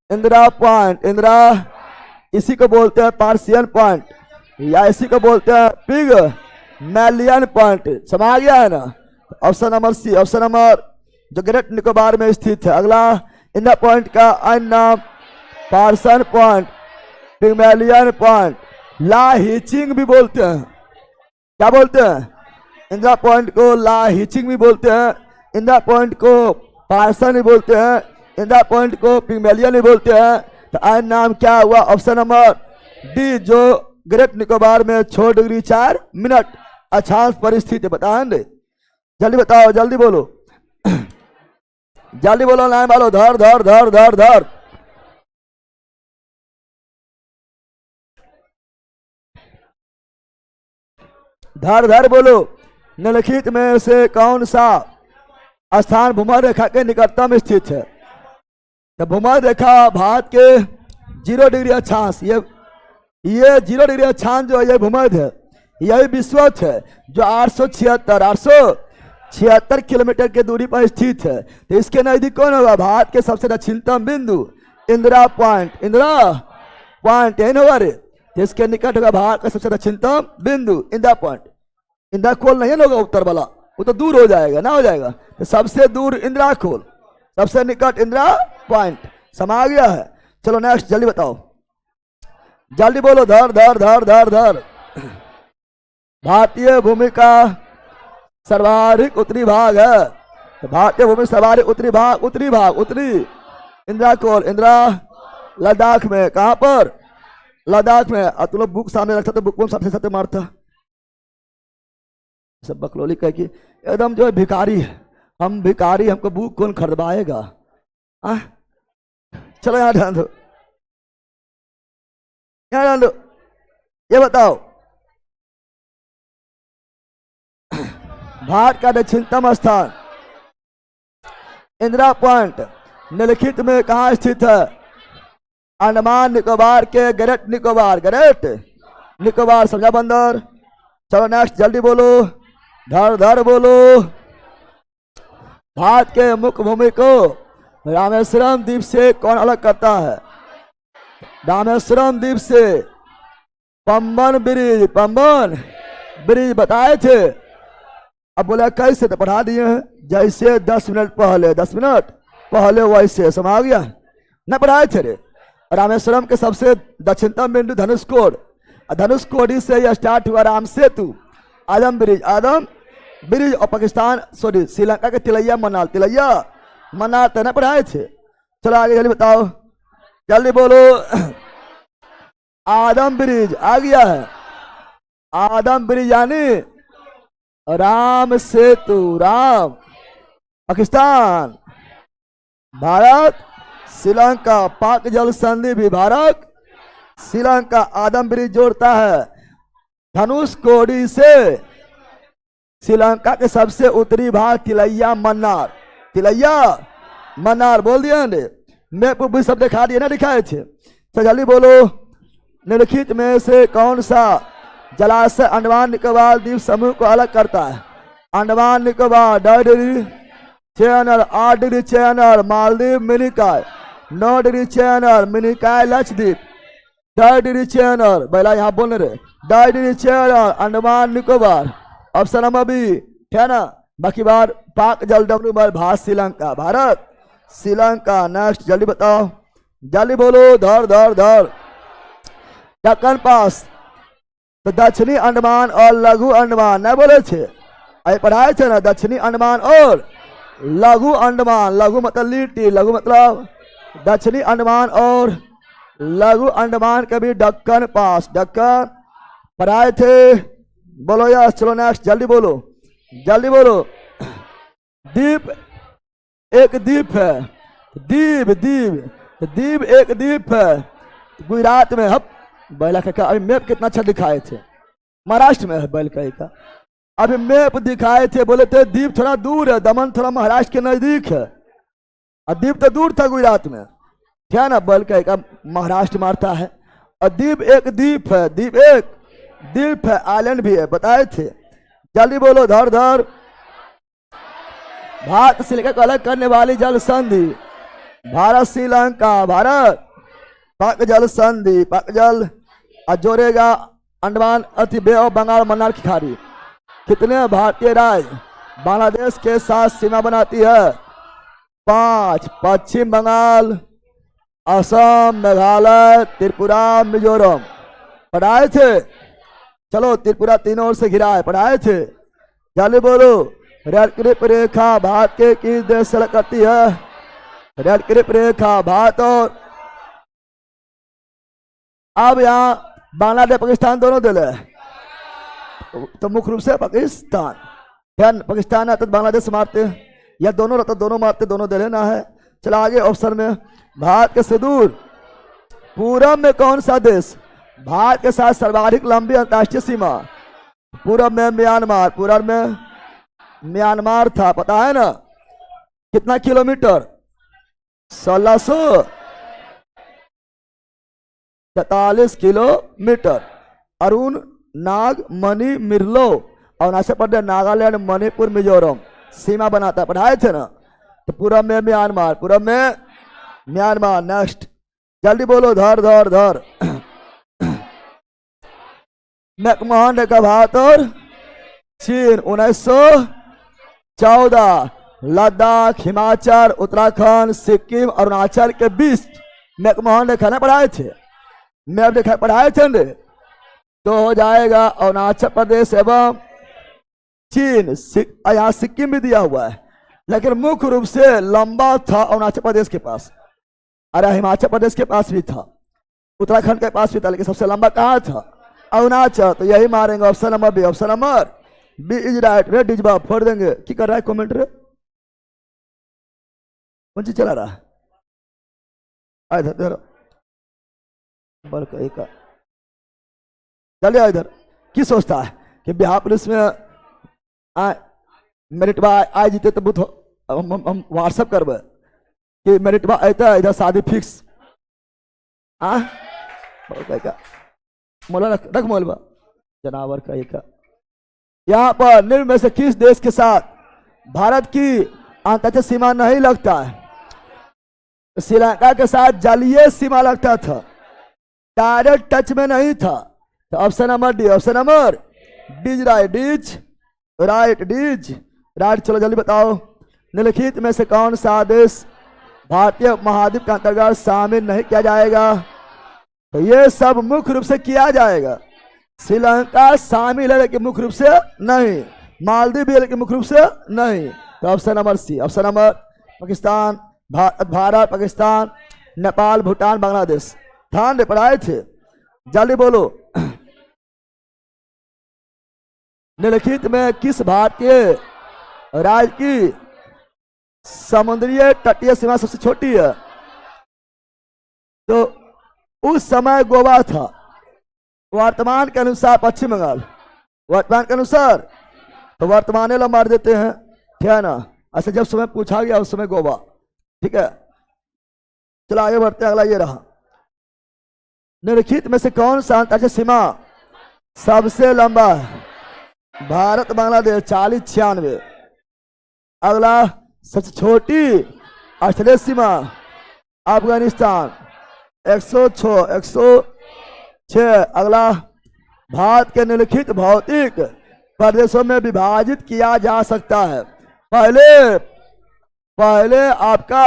इंदिरा पॉइंट, इंदिरा इसी को बोलते हैं पार्सियन पॉइंट, या इसी को बोलते हैं पिग मैलियन पॉइंट। समझ गया है ना। Option number C, option number जो ग्रेट निकोबार में स्थित है। अगला, इंदिरा पॉइंट का अन्य नाम पार्सन पॉइंट, पिग्मेलियन पॉइंट, ला हिचिंग भी बोलते हैं। क्या बोलते हैं? इंदिरा पॉइंट को ला हिचिंग भी बोलते हैं, इंदिरा पॉइंट को पार्सन भी बोलते हैं, इंदिरा पॉइंट को पिग्मेलियन भी बोलते हैं। तो अन्य नाम क्या हुआ? ऑप्शन नंबर डी, जो ग्रेट निकोबार में 6 डिग्री 4 मिनट अक्षांश पर स्थित है। बताएंगे, जल्दी बताओ, जल्दी बोलो, जल्दी बोलो, लाइन वालो, धर धर धर धर धर। धर धर बोलो। निम्नलिखित में से कौन सा स्थान भूमध्य रेखा के निकटतम स्थित है? तो भूमध्य रेखा भारत के 0 डिग्री अक्षांश, ये 0 डिग्री अक्षांश जो है ये भूमध्य है, यही विषुवत है जो 876 किलोमीटर की दूरी पर स्थित है। तो इसके नजदीक कौन होगा? भारत के सबसे दक्षिणतम बिंदु इंदिरा पॉइंट, इंदिरा पॉइंट यही होगा रे। तो इसके निकट होगा भारत का सबसे दक्षिणतम बिंदु इंदिरा पॉइंट। इंदिरा खोल नहीं होगा उत्तर वाला, वो तो दूर हो जाएगा ना, हो जाएगा। तो सबसे दूर इंदिरा खोल, सबसे निकट इंदिरा पॉइंट। समा गया है। चलो नेक्स्ट, जल्दी बताओ, जल्दी बोलो, धर धर धर धर धर। भारतीय भूमि का सर्वाधिक उत्तरी भाग है। तो भारतीय भूमि सर्वाधिक उत्तरी भाग, उत्तरी भाग, उत्तरी इंदिरा कोल, इंदिरा लद्दाख में। कहां पर? लद्दाख में। और तुम लोग बुक सामने रखता तो बुक को साथे साथे मारता। सब बकलोली कह के एकदम जो है भिखारी है, हम भिखारी, हमको बुक कौन खरीदवाएगा? चलो यहाँ ध्यान दो, यहाँ ध्यान दो। ये बताओ, भारत का दक्षिणतम स्थान इंदिरा पॉइंट निम्नलिखित में कहाँ स्थित है? अंडमान निकोबार के ग्रेट निकोबार, ग्रेट निकोबार। समझा बंदर? चलो नेक्स्ट, जल्दी बोलो, धर धर बोलो। भारत के मुख्य भूमि को रामेश्वरम द्वीप से कौन अलग करता है? रामेश्वरम द्वीप से पंबन ब्रिज, पंबन ब्रिज बताए थे। अब बोला कैसे? तो पढ़ा दिए हैं, जैसे 10 मिनट पहले, 10 मिनट पहले वैसे। समझ गया ना? पढ़ाए थे रे। रामेश्वरम के सबसे दक्षिणतम बिंदु धनुषकोड, धनुषकोडी से यह स्टार्ट हुआ राम सेतु, आदम ब्रिज, आदम ब्रिज, और पाकिस्तान सॉरी श्रीलंका के तिलैया मनाल, तिलैया मनाल तेना पढ़ाए थे। चलो आगे जल्दी बताओ, जल्दी बोलो। आदम ब्रिज आ गया है। आदम ब्रिज यानी राम सेतु, राम पाकिस्तान, भारत श्रीलंका, पाक जल संधि भी भारत श्रीलंका, आदम ब्रिज जोड़ता है धनुषकोडी से श्रीलंका के सबसे उत्तरी भाग तिलैया मन्नार, तिलैया मन्नार बोल दिया ने। मैप भी सब दिखा दिए ना, दिखाए थे। तो जल्दी बोलो, निम्नलिखित में से कौन सा जलाशय अंडमान निकोबार द्वीप समूह को अलग करता है? Andaman Nicobar 10 degree channel, 8 degree channel Maldives Minicoy, 9 degree channel Minicoy Lakshadweep, 10 degree channel पहला यहाँ बोलने रहे, 10 degree channel Andaman Nicobar. Option number B है ना। बाकी बार पाक जल डब्ल्यू बार भारत श्रीलंका, भारत श्रीलंका। नेक्स्ट जल्दी बताओ, जल्दी बोलो, धर धर धर। दक्कन पास तो दक्षिणी अंडमान और लघु अंडमान नहीं बोले थे, अरे पढ़ाए थे ना, दक्षिणी अंडमान और लघु अंडमान। लघु मतलब लिट्टी, लघु मतलब दक्षिणी अंडमान और लघु अंडमान के भी दक्कन पास, दक्कन पढ़ाए थे। बोलो यस। चलो नेक्स्ट जल्दी बोलो, जल्दी बोलो। द्वीप एक द्वीप है, द्वीप द्वीप द्वीप एक द्वीप है गुजरात में। हब बैला का अभी मैप कितना अच्छा दिखाए थे, महाराष्ट्र में है बैलकाई का। अभी मैप दिखाए थे, बोले थे द्वीप थोड़ा दूर है, दमन थोड़ा महाराष्ट्र के नजदीक है, और द्वीप तो दूर था गुजरात में, क्या ना। बैलकाई का महाराष्ट्र मारता है, और द्वीप एक द्वीप है, द्वीप एक द्वीप है, आइलैंड भी है, बताए थे। जल्दी बोलो, धर धर। भारत श्रीलंका को अलग करने वाली जल संधि, भारत श्रीलंका, भारत पाक जल संधि, पाक जल जोड़ेगा अंडमान अति बे और बंगाल मन्नार की खाड़ी। कितने भारतीय राज्य बांग्लादेश के साथ सीमा बनाती है? 5, पश्चिम बंगाल, असम, मेघालय, त्रिपुरा, मिजोरम। पढ़ाए थे? चलो त्रिपुरा तीनों ओर से घिरा है, पढ़ाए थे? जल्दी बोलो। रेड क्लिप रेखा भारत के किस देश से अलग करती है? रेड क्लिप रेखा भारत और अब यहाँ बांग्लादेश पाकिस्तान दोनों दिल है, तो मुख्य रूप से पाकिस्तान। ध्यान, पाकिस्तान है तो बांग्लादेश से मारते, या दोनों रहता दोनों मारते, दोनों दिल ना है। चला आगे ऑप्शन में, भारत के सुदूर पूरब में कौन सा देश भारत के साथ सर्वाधिक लंबी अंतर्राष्ट्रीय सीमा? पूरब में म्यांमार, पूरब में म्यांमार था, पता है ना? कितना किलोमीटर? 1643 किलोमीटर। अरुण नाग मणि मिर्लो अरुणाचल प्रदेश, नागालैंड, मणिपुर, मिजोरम सीमा बनाता है, पढ़ाए थे ना? तो पूरब में म्यांमार, पूरब में म्यांमार। नेक्स्ट जल्दी बोलो, धर धर धर। मैकमोहन रेखा भारत और चीन 1914, लद्दाख, हिमाचल, उत्तराखंड, सिक्किम, अरुणाचल के बीच मैकमोहन रेखा ना पढ़ाए थे? मैप रेखा पढ़ाए थे न? तो हो जाएगा अरुणाचल प्रदेश एवं चीन। यहाँ सिक्किम भी दिया हुआ है, लेकिन मुख्य रूप से लंबा था अरुणाचल प्रदेश के पास। अरे हिमाचल प्रदेश के पास भी था, उत्तराखंड के पास भी था, लेकिन सबसे लंबा कहाँ था? अरुणाचल। तो यही मारेंगे option number B. Option number B is right. रे डिजबा फोड़ देंगे। की कर रहा है कमेंट रे? कौन चीज चला रहा है? इधर चलिए इधर। की सोचता है कि बिहार पुलिस में मेरिट आए जीते तो हम व्हाट्सअप करबे कि मेरिट अता इधर शादी फिक्स। मोला रख मोलबा जनावर का एक। यहाँ पर निम्न में से किस देश के साथ भारत की अंतर्राष्ट्रीय सीमा नहीं लगता है? श्रीलंका के साथ जलीय सीमा लगता था, डायरेक्ट टच में नहीं था। तो option number D. Option number D right. D's right, D's right. चलो जल्दी बताओ, निम्नलिखित में से कौन सा देश भारतीय महाद्वीप के अंतर्गत शामिल नहीं किया जाएगा? तो ये सब मुख्य रूप से किया जाएगा। श्रीलंका शामिल है लेकिन मुख्य रूप से नहीं, मालदीव भी है लेकिन मुख्य रूप से नहीं। तो option number C. Option number Pakistan, Bharat, Pakistan, Nepal, Bhutan, Bangladesh. ध्यान दे, पढ़ाए थे? जल्दी बोलो। निम्नलिखित में किस भारतीय राज्य की समुद्रीय तटीय सीमा सबसे छोटी है? तो उस समय गोवा था, वर्तमान के अनुसार पश्चिम बंगाल, वर्तमान के अनुसार तो वर्तमान ला मार देते हैं, ठीक है ना? ऐसे जब समय पूछा गया उस समय गोवा, ठीक है। चलो आगे बढ़ते हैं, अगला ये रहा। निम्नलिखित में से कौन सा अंतर्राष्ट्रीय सीमा सबसे लंबा है? भारत बांग्लादेश 40-96। अगला सबसे छोटी ऑस्ट्रेलिया सीमा अफगानिस्तान 106। अगला भारत के निम्नलिखित भौतिक प्रदेशों में विभाजित किया जा सकता है। पहले आपका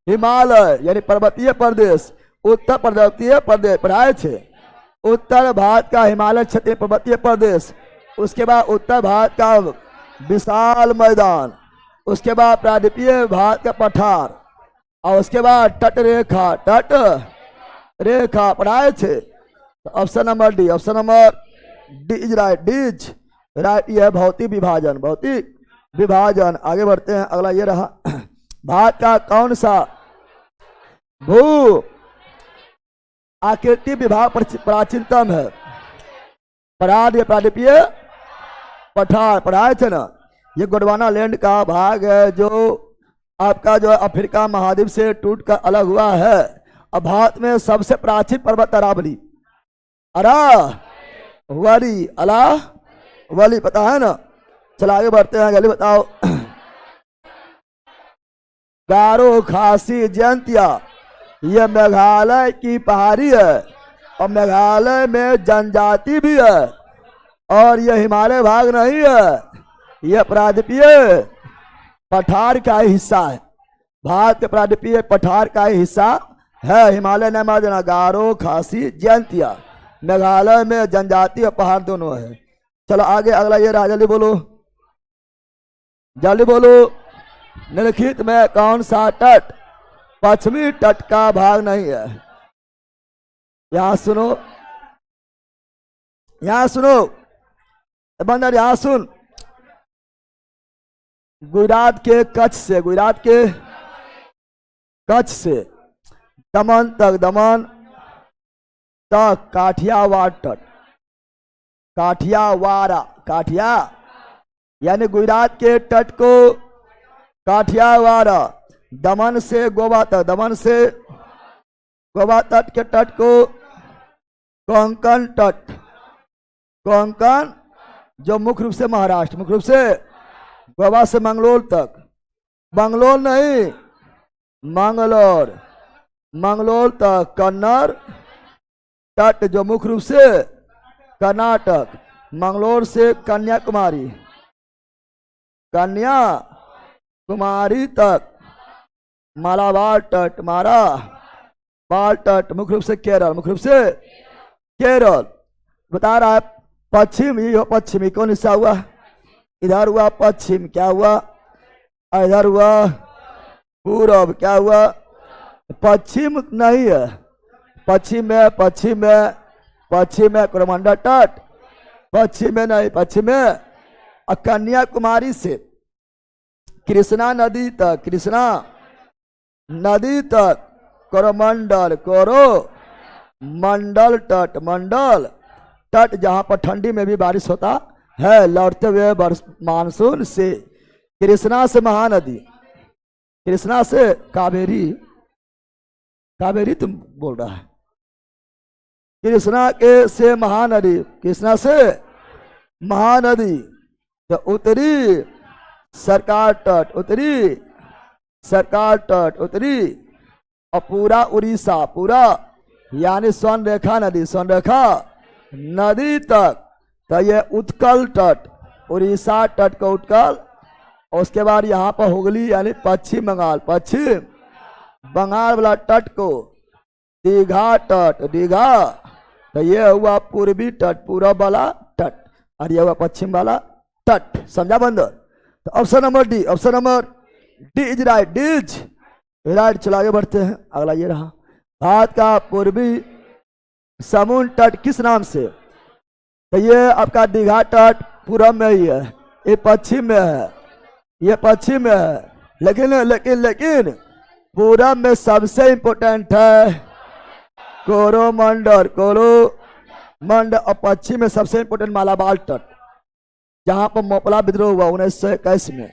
हिमालय यानी पर्वतीय प्रदेश, उत्तर पर्वतीय प्रदेश पढ़ाए थे। उत्तर भारत का हिमालय क्षेत्रीय पर्वतीय प्रदेश, उसके बाद उत्तर भारत का विशाल मैदान, उसके बाद प्रायद्वीपीय भारत का पठार, और उसके बाद तट रेखा पढ़ाए थे। तो option number D. Option number D is right. D's right. यह भौतिक विभाजन, भौतिक विभाजन। आगे बढ़ते हैं, अगला ये रहा। भारत का कौन सा भू आकृति विभाग प्राचीनतम है? प्रायद्वीपीय पठार पढ़ाए थे ना? ये गोंडवाना लैंड का भाग है जो आपका जो अफ्रीका महाद्वीप से टूट कर अलग हुआ है। अब भारत में सबसे प्राचीन पर्वत अरावली, अरावली, पता है ना? चलो आगे बढ़ते हैं, जल्दी बताओ। गारो, खासी, जयंतिया, ये मेघालय की पहाड़ी है और मेघालय में जनजाति भी है और यह हिमालय भाग नहीं है, यह प्रायद्वीपीय पठार का ही हिस्सा है। भारत के प्रायद्वीपीय पठार का ही हिस्सा है। हिमालय ने माजना गारो, खासी, जयंतिया, मेघालय में जनजाति और पहाड़ दोनों है। चलो आगे अगला ये रहा, जल्दी बोलो, जल्दी बोलो। निम्नलिखित में कौन सा तट पश्चिमी तट का भाग नहीं है? यहां सुनो, यहां सुनो बंदर, यहां सुन। गुजरात के कच्छ से, गुजरात के कच्छ से दमन तक, दमन तक काठियावाड़ तट, काठियावाड़ा, काठिया यानी गुजरात के तट को काठियावाड़ा, दमन से गोवा तक, दमन से गोवा तट के तट को कोंकण तट, कोंकण जो मुख्य रूप से महाराष्ट्र, मुख्य रूप से गोवा से मंगलोर तक, मंगलोर नहीं मंगलोर, मंगलोर तक कन्नड़ तट जो मुख्य रूप से कर्नाटक, मंगलोर से कन्याकुमारी, कन्याकुमारी तक मालाबार तट, मालाबार तट मुख्य रूप से केरल, मुख्य रूप से केरल। बता रहा है पश्चिम, ये हो पश्चिमी, कौन हिस्सा हुआ? इधर हुआ पश्चिम, क्या हुआ? इधर हुआ पूर्व, क्या हुआ? पश्चिम नहीं है, पश्चिम में, पश्चिम में, पश्चिम में कोरमंडल तट, पश्चिम में नहीं, पश्चिम में कन्याकुमारी से कृष्णा नदी तक, कृष्णा नदी तक कोरोमंडल, कोरोमंडल तट, मंडल तट जहां पर ठंडी में भी बारिश होता है लौटते हुए मानसून से। कृष्णा से महानदी, कृष्णा से कावेरी, कावेरी तुम बोल रहा है, कृष्णा के से महानदी, कृष्णा से महानदी तो उत्तरी सरकार तट, उत्तरी सरकार तट, उत्तरी और पूरा उड़ीसा, पूरा यानी स्वर्ण रेखा नदी, स्वर्ण रेखा नदी तक तो ये उत्कल तट, उड़ीसा तट का उत्कल। और उसके बाद यहाँ पर हुगली यानी पश्चिम बंगाल, पश्चिम बंगाल वाला तट को दीघा तट, दीघा तो ये हुआ पूर्वी तट, पूरब वाला तट, और ये हुआ पश्चिम वाला तट। समझा बंदर? तो option number D, option number D is right, D is right. चलो आगे बढ़ते हैं, अगला ये रहा, भारत का पूर्वी समुद्र तट किस नाम से? तो ये आपका दीघा तट पूरब में ही है, ये पश्चिम में है, ये पश्चिम में है, लेकिन लेकिन लेकिन पूरब में सबसे इंपोर्टेंट है कोरोमंडल, कोरोमंडल, और पश्चिम में सबसे इंपोर्टेंट मालाबार तट जहां पर मोपला विद्रोह हुआ 1921 में।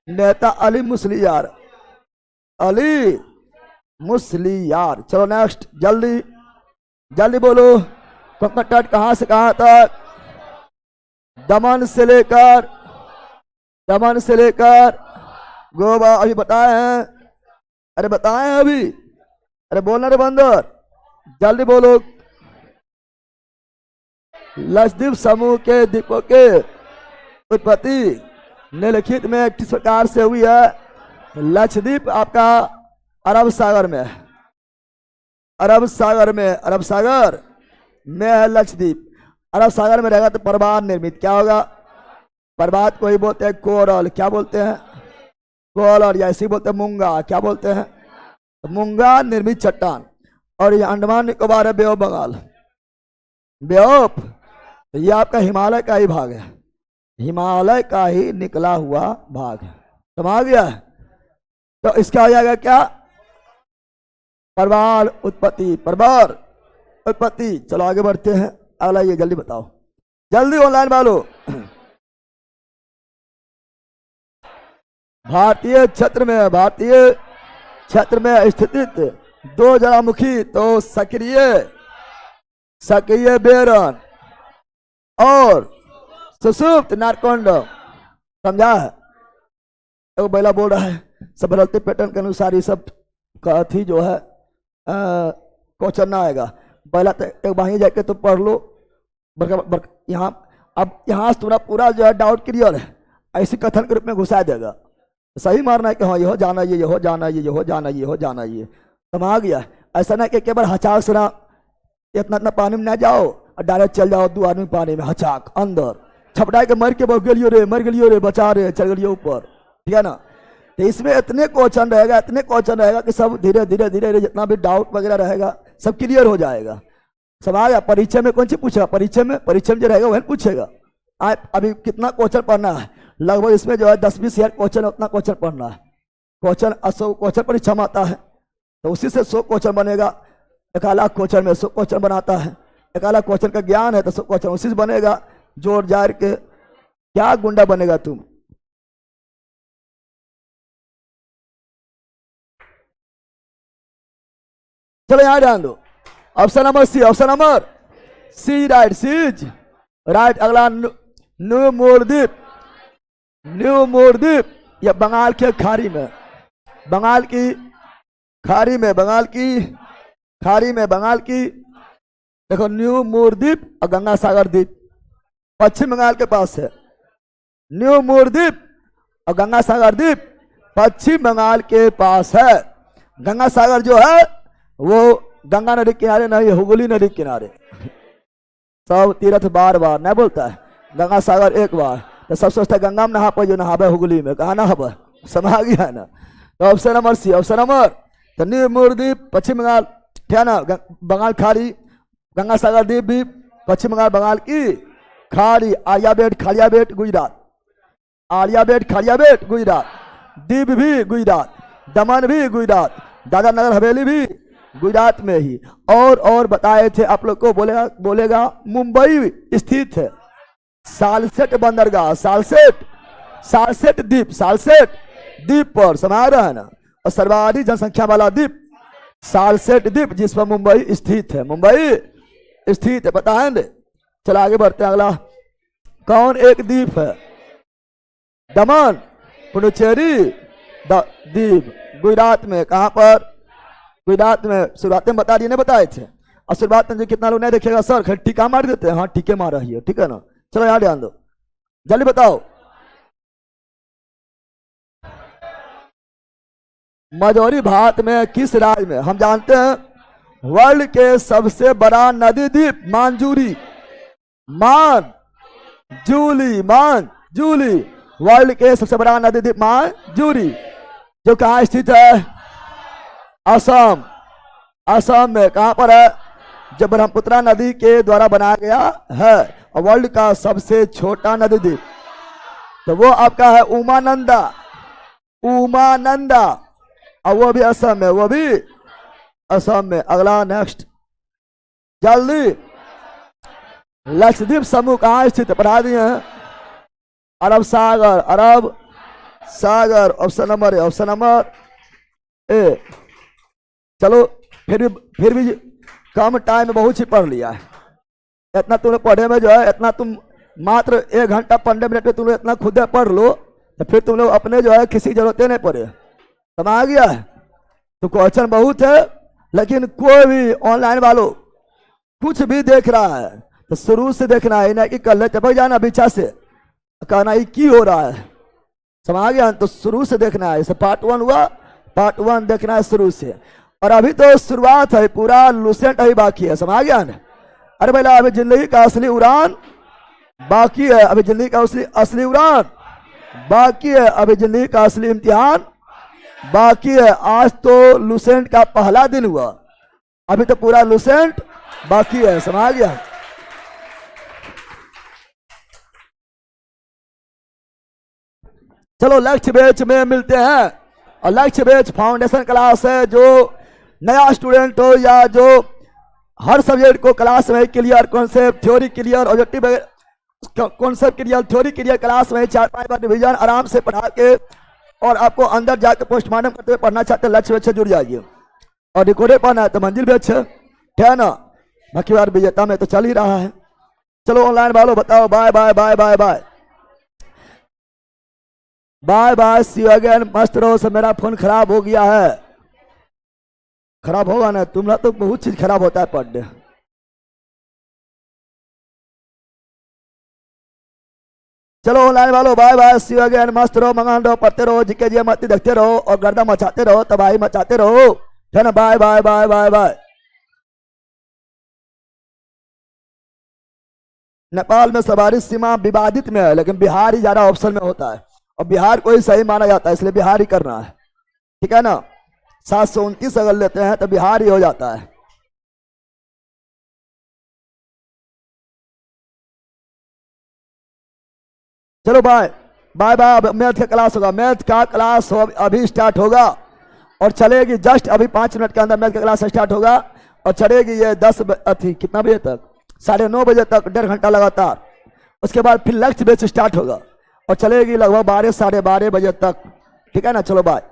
नेता अली मुसलियार, अली मुसलियार। चलो नेक्स्ट, जल्दी जल्दी बोलो, कोंकण तट कहां से कहां तक? दमन से लेकर, दमन से लेकर गोवा, अभी बताए हैं, अरे बताए हैं अभी, अरे बोलना रे बंदर, जल्दी बोलो। लक्षद्वीप समूह के द्वीपों के उत्पत्ति निम्नलिखित में किस प्रकार से हुई है? लक्षद्वीप आपका अरब सागर में, अरब सागर में, अरब सागर में है लक्षद्वीप। अरब सागर में रहेगा तो पर्वत निर्मित, क्या होगा? पर्वत को ही बोलते हैं कोरल, क्या बोलते हैं? कोरल, या इसी बोलते हैं मूंगा, क्या बोलते हैं? मूंगा निर्मित चट्टान। और ये अंडमान निकोबार है, बे ऑफ बंगाल, बे ऑफ, ये आपका हिमालय का ही भाग है, हिमालय का ही निकला हुआ भाग है। समझ गया? तो इसका हो जाएगा क्या? परवाल उत्पत्ति, परवाल उत्पत्ति। चलो आगे बढ़ते हैं, अगला ये जल्दी बताओ, जल्दी ऑनलाइन वालों। भारतीय क्षेत्र में, भारतीय क्षेत्र में स्थित दो ज्वालामुखी तो सक्रिय, सक्रिय बेरन और सुसुप्त नारकोंड। समझा है? तो बैला बोल रहा है सब बदलते पैटर्न के अनुसार ये सब का थी जो है क्वेश्चन ना आएगा। पहला तो एक बाही जाके तो पढ़ लो यहाँ। अब यहाँ से तुम्हारा पूरा जो है डाउट क्लियर है, ऐसे कथन के रूप में घुसा देगा। सही मारना है कि हाँ ये हो जाना, ये हो जाना, ये हो जाना, ये हो जाना, ये तुम आ गया। ऐसा ना कि केवल हचाक से ना इतना इतना पानी में ना जाओ और डायरेक्ट चल जाओ 2 आदमी पानी में, हचाक अंदर छपटा के मर के बहुत गलियो रे, मर गलियो रे, बचा रे, चल गलियो ऊपर, ठीक है ना। तो इसमें इतने क्वेश्चन रहेगा, इतने क्वेश्चन रहेगा कि सब धीरे धीरे धीरे जितना भी डाउट वगैरह रहेगा सब क्लियर हो जाएगा। सब आ गया। परीक्षा में कौन सी पूछेगा? परीक्षा में जो रहेगा वही पूछेगा। अभी कितना क्वेश्चन पढ़ना है? लगभग इसमें जो है 10-20 हजार क्वेश्चन, उतना क्वेश्चन पढ़ना है। क्वेश्चन 100 क्वेश्चन परीक्षा में आता है, तो उसी से 100 क्वेश्चन बनेगा। 1 लाख क्वेश्चन में 100 क्वेश्चन बनाता है। 1 लाख क्वेश्चन का ज्ञान है तो 100 क्वेश्चन उसी से बनेगा। जोर जार के क्या गुंडा बनेगा तुम। चलो यहां ध्यान दो। Option number C, option number C right, C's right. अगला न्यू मोरदीप, न्यू मोरदीप या बंगाल के खाड़ी में, बंगाल की खाड़ी में, बंगाल की खाड़ी में, बंगाल की देखो न्यू मोरदीप और गंगा सागर द्वीप पश्चिम बंगाल के पास है। न्यू मोरदीप और गंगा सागर द्वीप पश्चिम बंगाल के पास है। गंगा सागर जो है वो गंगा नदी किनारे नहीं, हुगली नदी किनारे। सब तीर्थ बार बार नहीं बोलता है, गंगा सागर एक बार। तो सब सोचता है गंगा में नहा पे, जो नहाबे हुगली में, कहा नहाबे, समझ गया ना। तो option number C, option number तो न्यू मोरदीप पश्चिम बंगाल, ठीक है ना। बंगाल खाड़ी, गंगा सागर द्वीप भी पश्चिम बंगाल, बंगाल की खाड़ी। आर्याबेट खालियाबेट गुजरात, आर्याबेट खालियाबेट गुजरात। दीप भी गुजरात, दमन भी गुजरात, दादरा नगर हवेली भी गुजरात में ही। और बताए थे आप लोग को, बोलेगा मुंबई स्थित है सालसेट बंदरगाह, सालसेट द्वीप, सालसेट द्वीप पर, समझ रहा है ना। और सर्वाधिक जनसंख्या वाला द्वीप सालसेट द्वीप, जिस पर मुंबई स्थित है, मुंबई स्थित है, पता है ना। चलो आगे बढ़ते हैं। अगला कौन एक द्वीप है? दमन, पुडुचेरी द्वीप गुजरात में। कहां पर? गुजरात में। शुरुआत में बता दिए, नहीं बताए थे। और शुरुआत में जो कितना लोग नहीं देखेगा सर टीका मार देते हैं, हाँ टीके मार रही है, ठीक है ना। चलो यहां ध्यान दो, जल्दी बताओ। मजोरी भारत में किस राज्य में? हम जानते हैं वर्ल्ड के सबसे बड़ा नदी द्वीप मांजूरी, मांजूली, वर्ल्ड के सबसे बड़ा नदी द्वीप मांजूरी, जो कहां स्थित है? असम, असम में। कहां पर है? जो ब्रह्मपुत्र नदी के द्वारा बनाया गया है, और वर्ल्ड का सबसे छोटा नदी द्वीप तो वो आपका है उमानंदा, उमानंदा, और वो भी असम में, वो भी असम में। अगला नेक्स्ट जल्दी। लक्षद्वीप समूह कहां स्थित है? पढ़ा दिए हैं। अरब सागर, अरब सागर option number A, option number A. चलो फिर भी कम टाइम में बहुत ही पढ़ लिया है। इतना तुमने पढ़े में जो है, इतना तुम मात्र 1 घंटा 15 मिनट में तुम लोग इतना खुद पढ़ लो, तो फिर तुम लोग अपने जो है किसी जरूरत नहीं पड़े, समझ आ गया है। तो क्वेश्चन बहुत है, लेकिन कोई भी ऑनलाइन वालों कुछ भी देख रहा है तो शुरू से देखना है, ना कि कल टपक जाना पीछा से कहना ये की हो रहा है, समझ आ गया। तो शुरू से देखना है। जैसे पार्ट 1 हुआ, पार्ट 1 देखना है शुरू से। और अभी तो शुरुआत है, पूरा लुसेंट अभी बाकी है, समझ गया ना। अरे भैया अभी जिंदगी का असली उड़ान बाकी है, अभी जिंदगी का असली उड़ान बाकी है, अभी जिंदगी का असली इम्तिहान बाकी है। आज तो लुसेंट का पहला दिन हुआ, अभी तो पूरा लुसेंट बाकी है, समझ गया। चलो लक्ष्य बैच में मिलते हैं। और लक्ष्य बैच फाउंडेशन क्लास है, जो नया स्टूडेंट हो या जो हर सब्जेक्ट को क्लास में clear, concept theory clear, objective concept clear, theory clear, class में 4-5 बार रिवीजन आराम से पढ़ा के, और आपको अंदर जाकर पोस्टमार्टम करते हुए पढ़ना चाहते हैं, लक्ष्य बैच से जुड़ जाइए। और रिकॉर्डेड पढ़ना है तो मंजिल बैच है, ठीक है ना। बाकी बार विजेता में तो चल ही रहा है। चलो ऑनलाइन वालों बताओ, bye bye bye bye bye. Bye bye, see you again, मस्त रहो सब। मेरा फोन खराब हो गया है। खराब होगा ना, तुम्हारा तो बहुत चीज खराब होता है पर डे। चलो ऑनलाइन वालों, bye bye, see you again, मस्त रहो, मंगान रहो, पढ़ते रहो, जिके जी मत देखते रहो और गर्दा मचाते रहो, तबाही मचाते रहो, है ना। Bye bye bye bye bye. Nepal में सवारी सीमा विवादित में है, लेकिन बिहार ही ज्यादा ऑप्शन में होता है और बिहार को ही सही माना जाता है, इसलिए बिहार ही करना है, ठीक है ना। 729 अगर लेते हैं तो बिहार ही हो जाता है। चलो बाय बाय बाय। अब मैथ का क्लास होगा, मैथ का क्लास अभी स्टार्ट होगा और चलेगी जस्ट अभी 5 मिनट के अंदर मैथ का क्लास स्टार्ट होगा और चलेगी ये 10 कितना बजे तक, 9:30 बजे तक, 1.5 घंटा लगातार। उसके बाद फिर लक्ष्य बेच स्टार्ट होगा और चलेगी लगभग 12 साढ़े 12 बजे तक, ठीक है ना। चलो बाय।